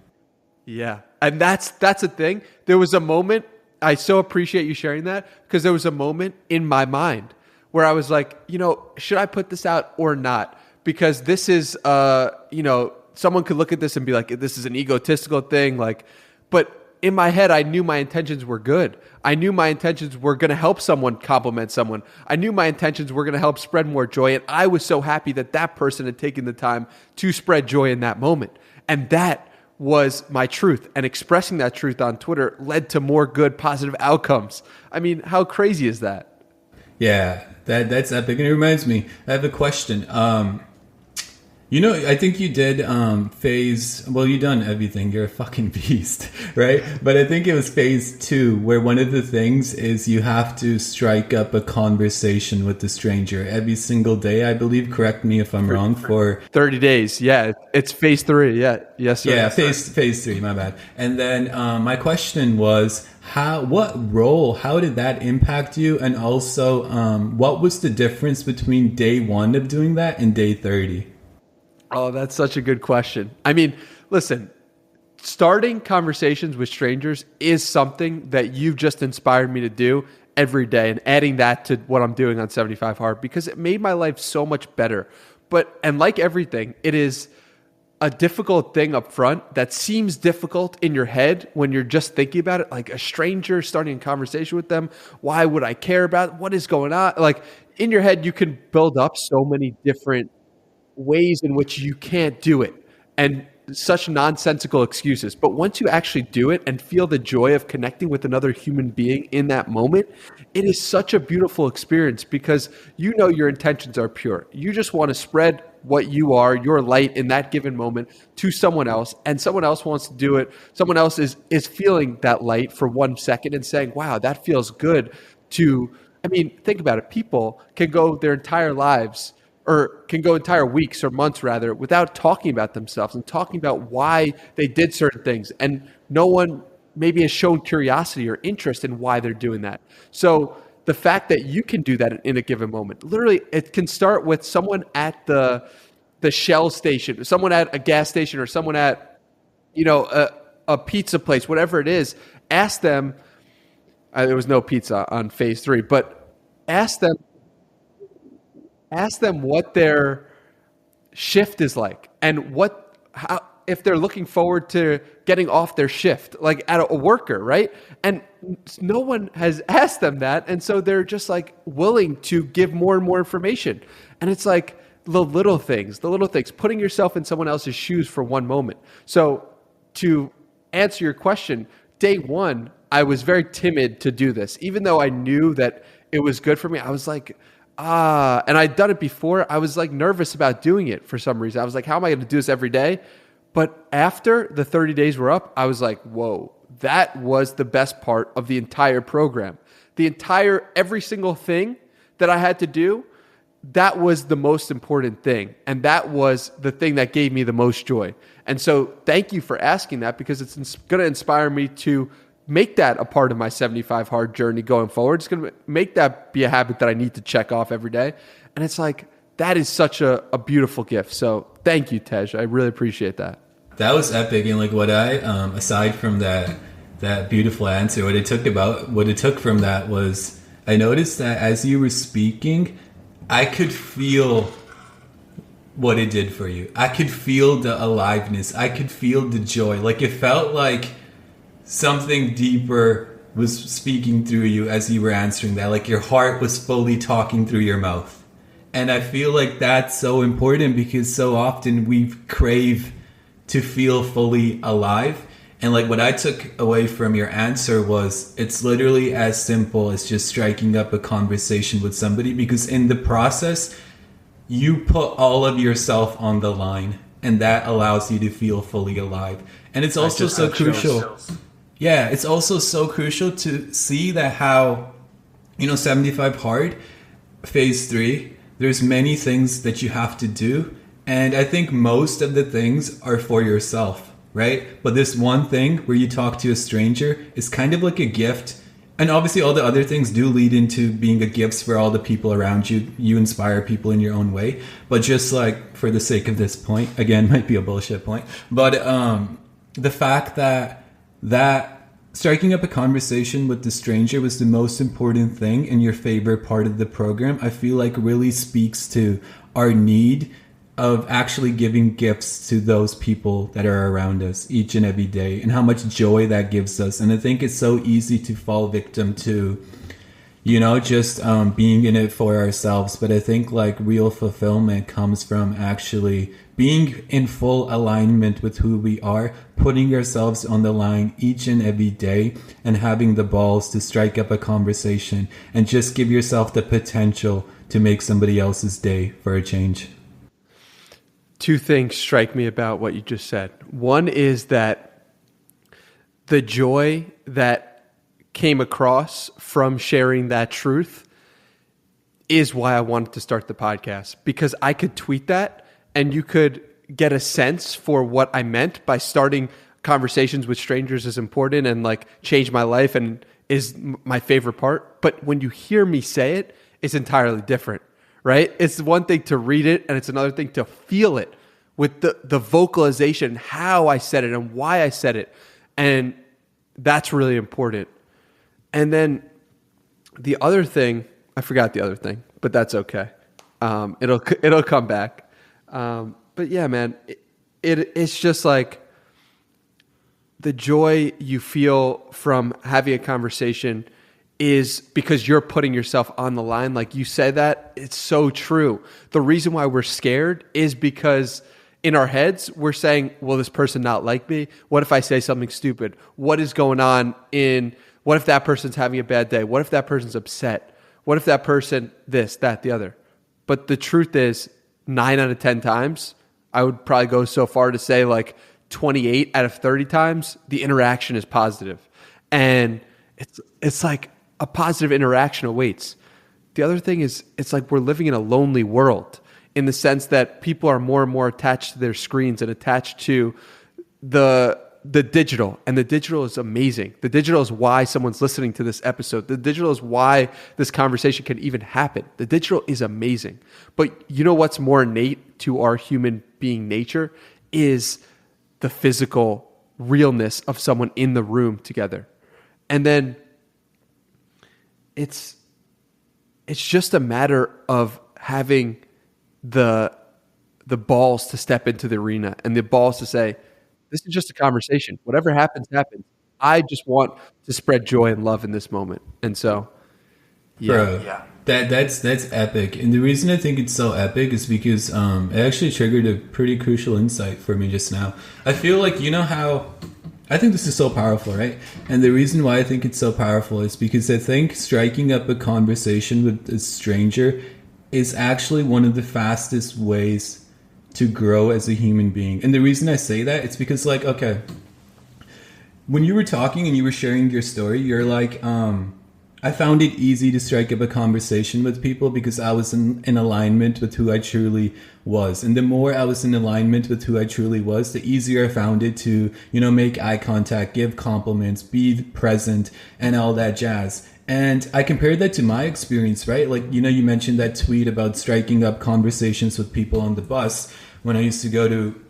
Yeah. And that's a thing. There was a moment, I so appreciate you sharing that, because there was a moment in my mind where I was like, should I put this out or not? Because this is, someone could look at this and be like, this is an egotistical thing. But in my head, I knew my intentions were good. I knew my intentions were going to help someone compliment someone. I knew my intentions were going to help spread more joy. And I was so happy that that person had taken the time to spread joy in that moment. And that was my truth. And expressing that truth on Twitter led to more good, positive outcomes. I mean, how crazy is that? Yeah, that's epic. And it reminds me, I have a question. I think you did phase, well, you done everything. You're a fucking beast, right? But I think it was phase 2, where one of the things is you have to strike up a conversation with the stranger every single day, I believe. Correct me if I'm wrong. For 30 days. Yeah, it's phase 3. Yeah. Yes, sir. Yeah, phase 3, my bad. And then my question was, how did that impact you? And also, what was the difference between day 1 of doing that and day 30? Oh, that's such a good question. I mean, listen, starting conversations with strangers is something that you've just inspired me to do every day, and adding that to what I'm doing on 75 Hard, because it made my life so much better. And like everything, it is a difficult thing up front that seems difficult in your head when you're just thinking about it. Like a stranger, starting a conversation with them. Why would I care about it? What is going on? Like in your head, you can build up so many different ways in which you can't do it, and such nonsensical excuses. But once you actually do it and feel the joy of connecting with another human being in that moment, it is such a beautiful experience, because your intentions are pure. You just want to spread what you are, your light in that given moment, to someone else, and someone else wants to do it. Someone else is feeling that light for 1 second and saying, wow, that feels good think about it. People can go their entire lives, or can go entire weeks or months rather, without talking about themselves and talking about why they did certain things. And no one maybe has shown curiosity or interest in why they're doing that. So the fact that you can do that in a given moment, literally it can start with someone at the Shell station, someone at a gas station, or someone at, a pizza place, whatever it is. Ask them, there was no pizza on phase 3, but ask them what their shift is like, and how if they're looking forward to getting off their shift, like at a worker, right? And no one has asked them that, and so they're just like willing to give more and more information. And it's like the little things, putting yourself in someone else's shoes for one moment. So to answer your question, day 1, I was very timid to do this, even though I knew that it was good for me. I was like, and I'd done it before. I was like nervous about doing it for some reason. I was like, how am I going to do this every day? But after the 30 days were up, I was like, whoa, that was the best part of the entire program. Every single thing that I had to do, that was the most important thing. And that was the thing that gave me the most joy. And so thank you for asking that, because it's going to inspire me to make that a part of my 75 hard journey going forward. It's going to make that be a habit that I need to check off every day. And it's like, that is such a beautiful gift. So thank you, Tej. I really appreciate that. That was epic. And like what I, aside from that beautiful answer, what it took from that was, I noticed that as you were speaking, I could feel what it did for you. I could feel the aliveness. I could feel the joy. Like it felt like something deeper was speaking through you as you were answering that. Like your heart was fully talking through your mouth. And I feel like that's so important, because so often we crave to feel fully alive. And like what I took away from your answer was, it's literally as simple as just striking up a conversation with somebody, because in the process, you put all of yourself on the line, and that allows you to feel fully alive. And it's also so crucial. Yeah, it's also so crucial to see that how, 75 hard, phase 3, there's many things that you have to do. And I think most of the things are for yourself, right? But this one thing where you talk to a stranger is kind of like a gift. And obviously all the other things do lead into being a gift for all the people around you. You inspire people in your own way. But just like for the sake of this point, again, might be a bullshit point. But the fact that striking up a conversation with the stranger was the most important thing in your favorite part of the program, I feel like really speaks to our need of actually giving gifts to those people that are around us each and every day, and how much joy that gives us. And I think it's so easy to fall victim to, just being in it for ourselves. But I think like real fulfillment comes from actually being in full alignment with who we are, putting ourselves on the line each and every day, and having the balls to strike up a conversation and just give yourself the potential to make somebody else's day for a change. Two things strike me about what you just said. One is that the joy that came across from sharing that truth is why I wanted to start the podcast, because I could tweet that and you could get a sense for what I meant by starting conversations with strangers is important and like changed my life and is my favorite part. But when you hear me say it, it's entirely different. Right? It's one thing to read it, and it's another thing to feel it with the vocalization, how I said it and why I said it. And that's really important. And then the other thing, I forgot the other thing, but that's okay. It'll come back. But yeah, man, it's just like the joy you feel from having a conversation is because you're putting yourself on the line. Like you said that, it's so true. The reason why we're scared is because in our heads, we're saying, will this person not like me? What if I say something stupid? What is going on what if that person's having a bad day? What if that person's upset? What if that person, this, that, the other? But the truth is 9 out of 10 times, I would probably go so far to say like 28 out of 30 times, the interaction is positive. And it's like, a positive interaction awaits. The other thing is, it's like we're living in a lonely world in the sense that people are more and more attached to their screens and attached to the digital. And the digital is amazing. The digital is why someone's listening to this episode. The digital is why this conversation can even happen. The digital is amazing. But you know what's more innate to our human being nature is the physical realness of someone in the room together. And then it's just a matter of having the balls to step into the arena and the balls to say, this is just a conversation. Whatever happens, happens. I just want to spread joy and love in this moment. And so, yeah. Bro, that's epic. And the reason I think it's so epic is because it actually triggered a pretty crucial insight for me just now. I feel like, how I think this is so powerful, right? And the reason why I think it's so powerful is because I think striking up a conversation with a stranger is actually one of the fastest ways to grow as a human being. And the reason I say that, it's because, like, okay, when you were talking and you were sharing your story, you're like, I found it easy to strike up a conversation with people because I was in alignment with who I truly was. And the more I was in alignment with who I truly was, the easier I found it to, make eye contact, give compliments, be present, and all that jazz. And I compared that to my experience, right? Like, you mentioned that tweet about striking up conversations with people on the bus when I used to go to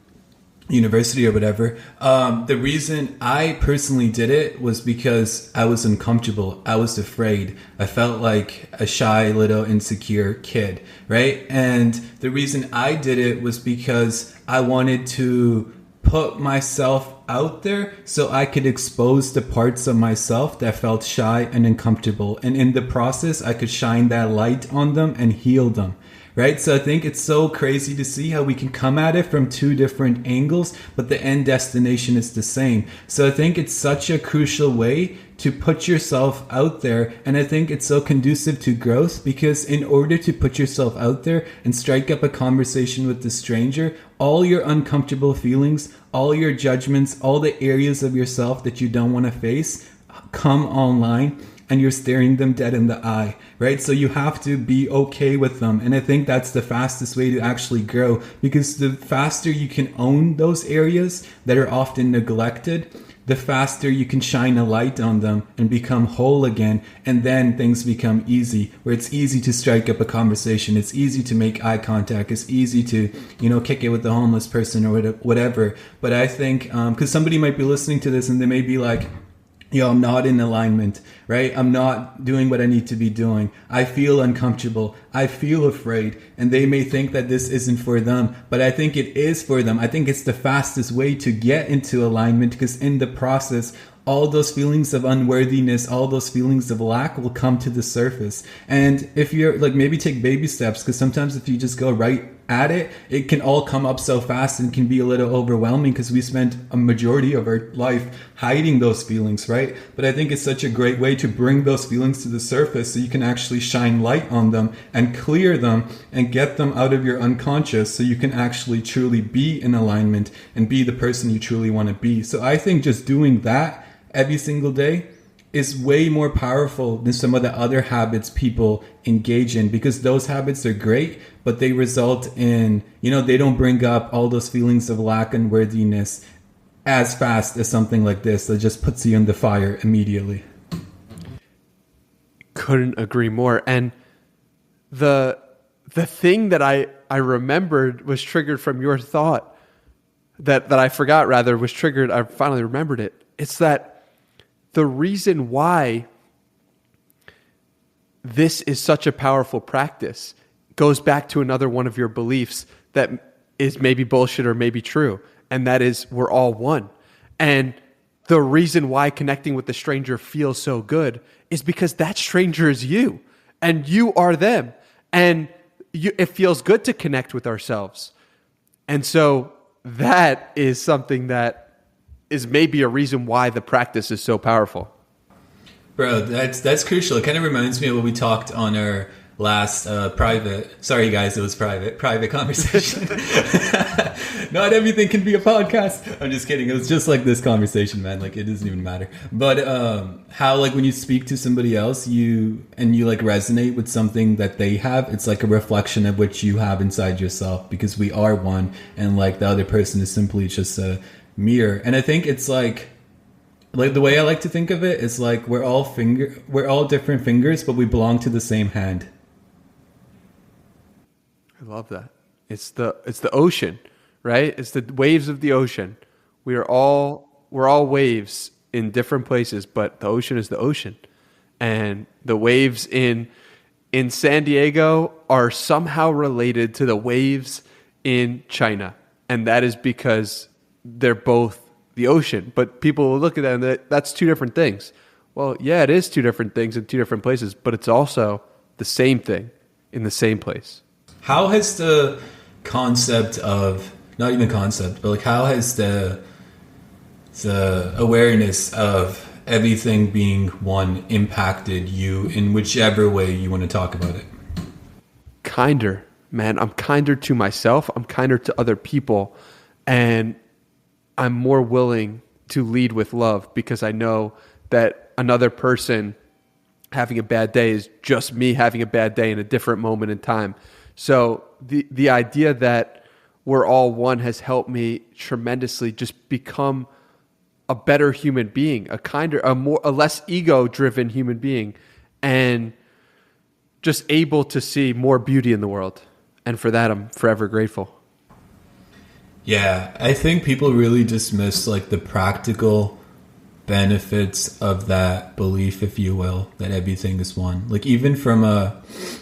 university or whatever. The reason I personally did it was because I was uncomfortable. I was afraid. I felt like a shy, little insecure kid, right? And the reason I did it was because I wanted to put myself out there so I could expose the parts of myself that felt shy and uncomfortable. And in the process, I could shine that light on them and heal them. Right? So I think it's so crazy to see how we can come at it from two different angles, but the end destination is the same. So I think it's such a crucial way to put yourself out there. And I think it's so conducive to growth because in order to put yourself out there and strike up a conversation with the stranger, all your uncomfortable feelings, all your judgments, all the areas of yourself that you don't want to face come online. And you're staring them dead in the eye, right? So you have to be okay with them. And I think that's the fastest way to actually grow, because the faster you can own those areas that are often neglected, the faster you can shine a light on them and become whole again. And then things become easy, where it's easy to strike up a conversation. It's easy to make eye contact. It's easy to, kick it with the homeless person or whatever. But I think, because somebody might be listening to this and they may be like, I'm not in alignment, right? I'm not doing what I need to be doing. I feel uncomfortable. I feel afraid. And they may think that this isn't for them, but I think it is for them. I think it's the fastest way to get into alignment, because in the process, all those feelings of unworthiness, all those feelings of lack will come to the surface. And if you're like, maybe take baby steps, because sometimes if you just go right at it, it can all come up so fast and can be a little overwhelming because we spent a majority of our life hiding those feelings, right? But I think it's such a great way to bring those feelings to the surface so you can actually shine light on them and clear them and get them out of your unconscious so you can actually truly be in alignment and be the person you truly want to be. So I think just doing that every single day is way more powerful than some of the other habits people engage in, because those habits are great, but they result in, they don't bring up all those feelings of lack and worthiness as fast as something like this that just puts you in the fire immediately. Couldn't agree more. And the thing that I remembered was triggered from your thought that I forgot, rather, was triggered. I finally remembered it. It's that the reason why this is such a powerful practice goes back to another one of your beliefs that is maybe bullshit or maybe true. And that is, we're all one. And the reason why connecting with the stranger feels so good is because that stranger is you and you are them. And it feels good to connect with ourselves. And so that is something that is maybe a reason why the practice is so powerful. Bro, that's crucial. It kind of reminds me of what we talked on our last sorry guys, it was private conversation. Not everything can be a podcast. I'm just kidding. It was just like this conversation, man. Like, it doesn't even matter. But how, like, when you speak to somebody else, you like resonate with something that they have, it's like a reflection of what you have inside yourself, because we are one, and like the other person is simply just a mirror. And I think it's like the way I like to think of it is like we're all different fingers, but we belong to the same hand. I love that. It's the ocean, right? It's the waves of the ocean. We're all waves in different places, but the ocean is the ocean. And the waves in San Diego are somehow related to the waves in China. And that is because they're both the ocean. But people will look at that and that's two different things. Well, yeah, it is two different things in two different places, but it's also the same thing in the same place. How has the concept of, not even concept, but like how has the awareness of everything being one impacted you in whichever way you want to talk about it? kinder, man. I'm kinder to myself. I'm kinder to other people. And I'm more willing to lead with love because I know that another person having a bad day is just me having a bad day in a different moment in time. So the idea that we're all one has helped me tremendously just become a better human being, a less ego-driven human being, and just able to see more beauty in the world. And for that, I'm forever grateful. Yeah, I think people really dismiss like the practical benefits of that belief, if you will, that everything is one. Like even from a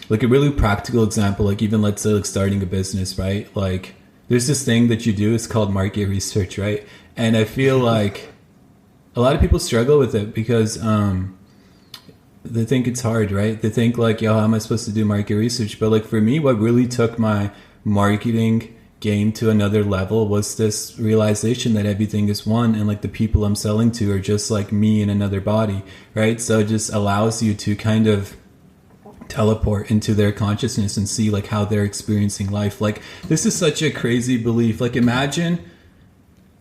really practical example, like even let's say like starting a business, right? Like there's this thing that you do, it's called market research, right? And I feel like a lot of people struggle with it because they think it's hard, right? They think like, yo, how am I supposed to do market research? But like for me, what really took my marketing game to another level was this realization that everything is one, and like the people I'm selling to are just like me in another body, right? So it just allows you to kind of teleport into their consciousness and see like how they're experiencing life. Like this is such a crazy belief. Like imagine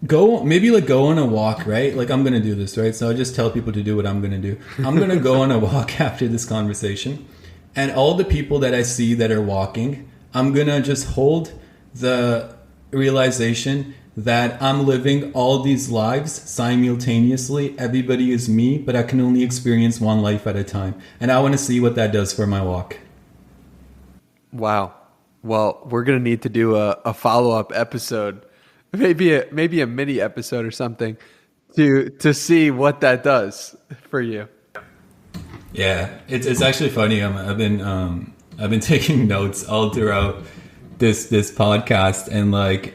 go on a walk, right? Like I'm gonna do this, right? So I'll just tell people to do what I'm gonna do. I'm gonna go on a walk after this conversation, and all the people that I see that are walking, I'm gonna just hold the realization that I'm living all these lives simultaneously. Everybody is me, but I can only experience one life at a time. And I want to see what that does for my walk. Wow. Well, we're going to need to do a follow-up episode, maybe a mini episode or something to see what that does for you. Yeah, it's actually funny. I've been taking notes all throughout this podcast, and like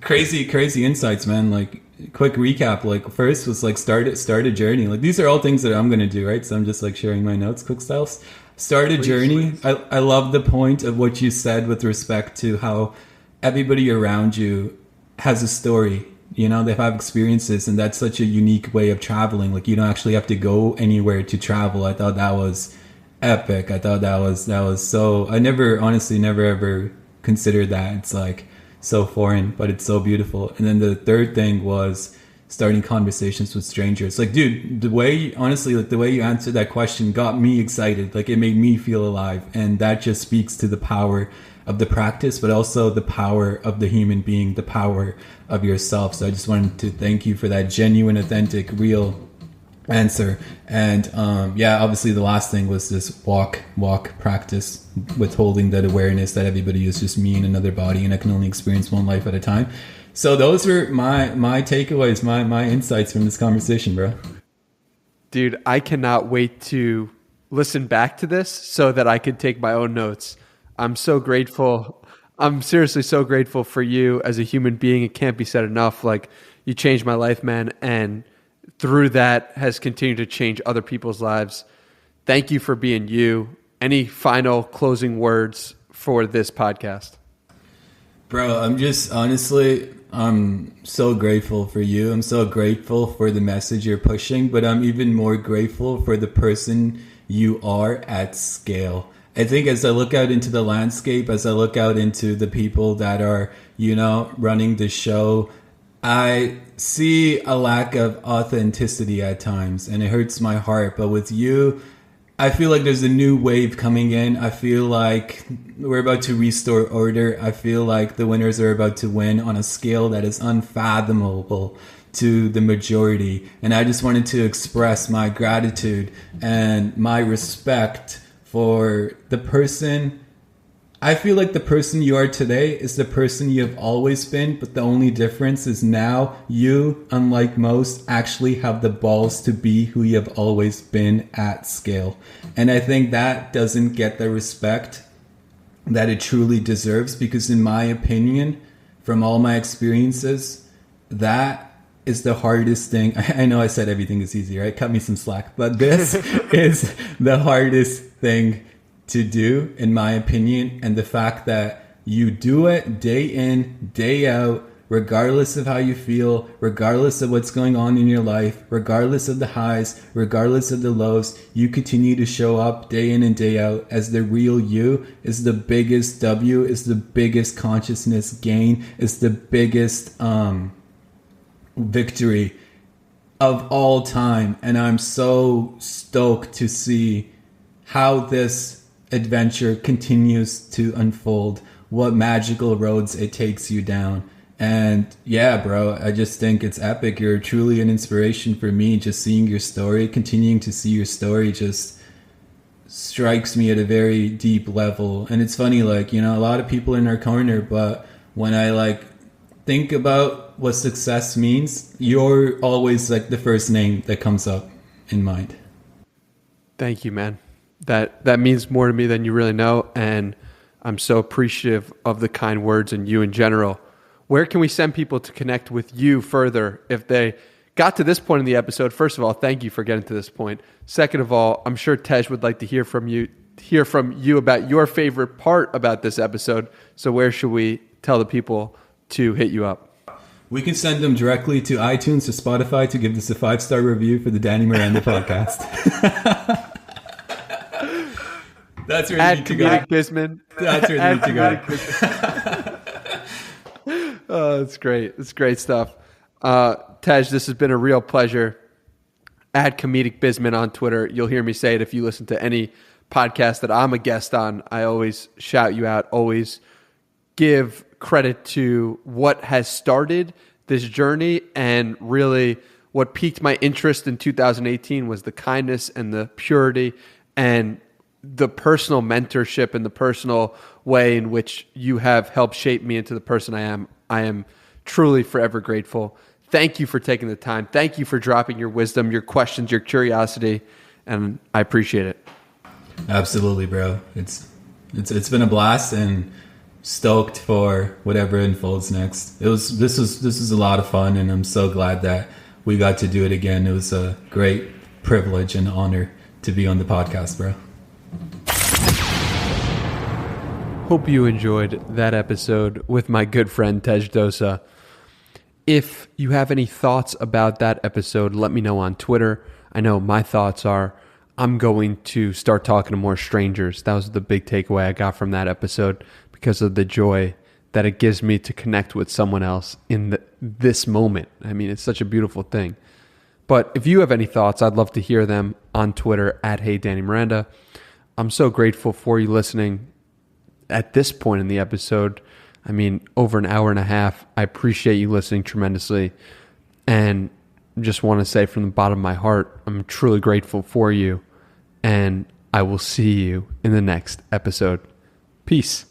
crazy insights, man. Like quick recap, like first was like start a journey. Like these are all things that I'm gonna do, right? So I'm just like sharing my notes, quick styles. Start a journey. Please. I love the point of what you said with respect to how everybody around you has a story. You know, they have experiences, and that's such a unique way of traveling. Like you don't actually have to go anywhere to travel. I thought that was epic. I thought that was so, I never ever considered that. It's like so foreign, but it's so beautiful. And then the third thing was starting conversations with strangers. Like, dude, the way you answered that question got me excited. Like it made me feel alive. And that just speaks to the power of the practice, but also the power of the human being, the power of yourself. So I just wanted to thank you for that genuine, authentic, real answer. And obviously the last thing was this walk practice, withholding that awareness that everybody is just me in another body, and I can only experience one life at a time. So those are my takeaways, my insights from this conversation, bro. Dude, I cannot wait to listen back to this so that I could take my own notes. I'm so grateful. I'm seriously so grateful for you as a human being. It can't be said enough. Like you changed my life, man, and through that has continued to change other people's lives. Thank you for being you. Any final closing words for this podcast? Bro, I'm so grateful for you. I'm so grateful for the message you're pushing, but I'm even more grateful for the person you are at scale. I think as I look out into the landscape, as I look out into the people that are, running the show, I see a lack of authenticity at times, and it hurts my heart. But with you, I feel like there's a new wave coming in. I feel like we're about to restore order. I feel like the winners are about to win on a scale that is unfathomable to the majority. And I just wanted to express my gratitude and my respect for the person. I feel like the person you are today is the person you have always been, but the only difference is now you, unlike most, actually have the balls to be who you have always been at scale. And I think that doesn't get the respect that it truly deserves, because in my opinion, from all my experiences, that is the hardest thing. I know I said everything is easy, right? Cut me some slack. But this is the hardest thing to do, in my opinion. And the fact that you do it day in, day out, regardless of how you feel, regardless of what's going on in your life, regardless of the highs, regardless of the lows, you continue to show up day in and day out as the real you is the biggest W, is the biggest consciousness gain, is the biggest victory of all time. And I'm so stoked to see how this adventure continues to unfold, what magical roads it takes you down. And yeah, bro, I just think it's epic. You're truly an inspiration for me. Just seeing your story, continuing to see your story just strikes me at a very deep level. And it's funny, like, you know, a lot of people in our corner, but when I like think about what success means, you're always like the first name that comes up in mind. Thank you, man. That means more to me than you really know. And I'm so appreciative of the kind words and you in general. Where can we send people to connect with you further if they got to this point in the episode? First of all, thank you for getting to this point. Second of all, I'm sure Tej would like to hear from you about your favorite part about this episode. So where should we tell the people to hit you up? We can send them directly to iTunes or Spotify to give this a 5-star review for the Danny Miranda podcast. That's where you need to go. Bisman. That's where you need to go. Oh, it's great. It's great stuff. Tej, this has been a real pleasure. At Comedic Bisman on Twitter. You'll hear me say it if you listen to any podcast that I'm a guest on. I always shout you out, always give credit to what has started this journey, and really what piqued my interest in 2018 was the kindness and the purity and the personal mentorship and the personal way in which you have helped shape me into the person I am. I am truly forever grateful. Thank you for taking the time. Thank you for dropping your wisdom, your questions, your curiosity, and I appreciate it. Absolutely, bro. It's been a blast, and stoked for whatever unfolds next. This was a lot of fun, and I'm so glad that we got to do it again. It was a great privilege and honor to be on the podcast, bro. Hope you enjoyed that episode with my good friend Tej Dosa. If you have any thoughts about that episode, let me know on Twitter. I know my thoughts are I'm going to start talking to more strangers. That was the big takeaway I got from that episode because of the joy that it gives me to connect with someone else in this moment. I mean, it's such a beautiful thing. But if you have any thoughts, I'd love to hear them on Twitter at Hey Danny Miranda. I'm so grateful for you listening at this point in the episode. I mean, over an hour and a half. I appreciate you listening tremendously. And just want to say from the bottom of my heart, I'm truly grateful for you. And I will see you in the next episode. Peace.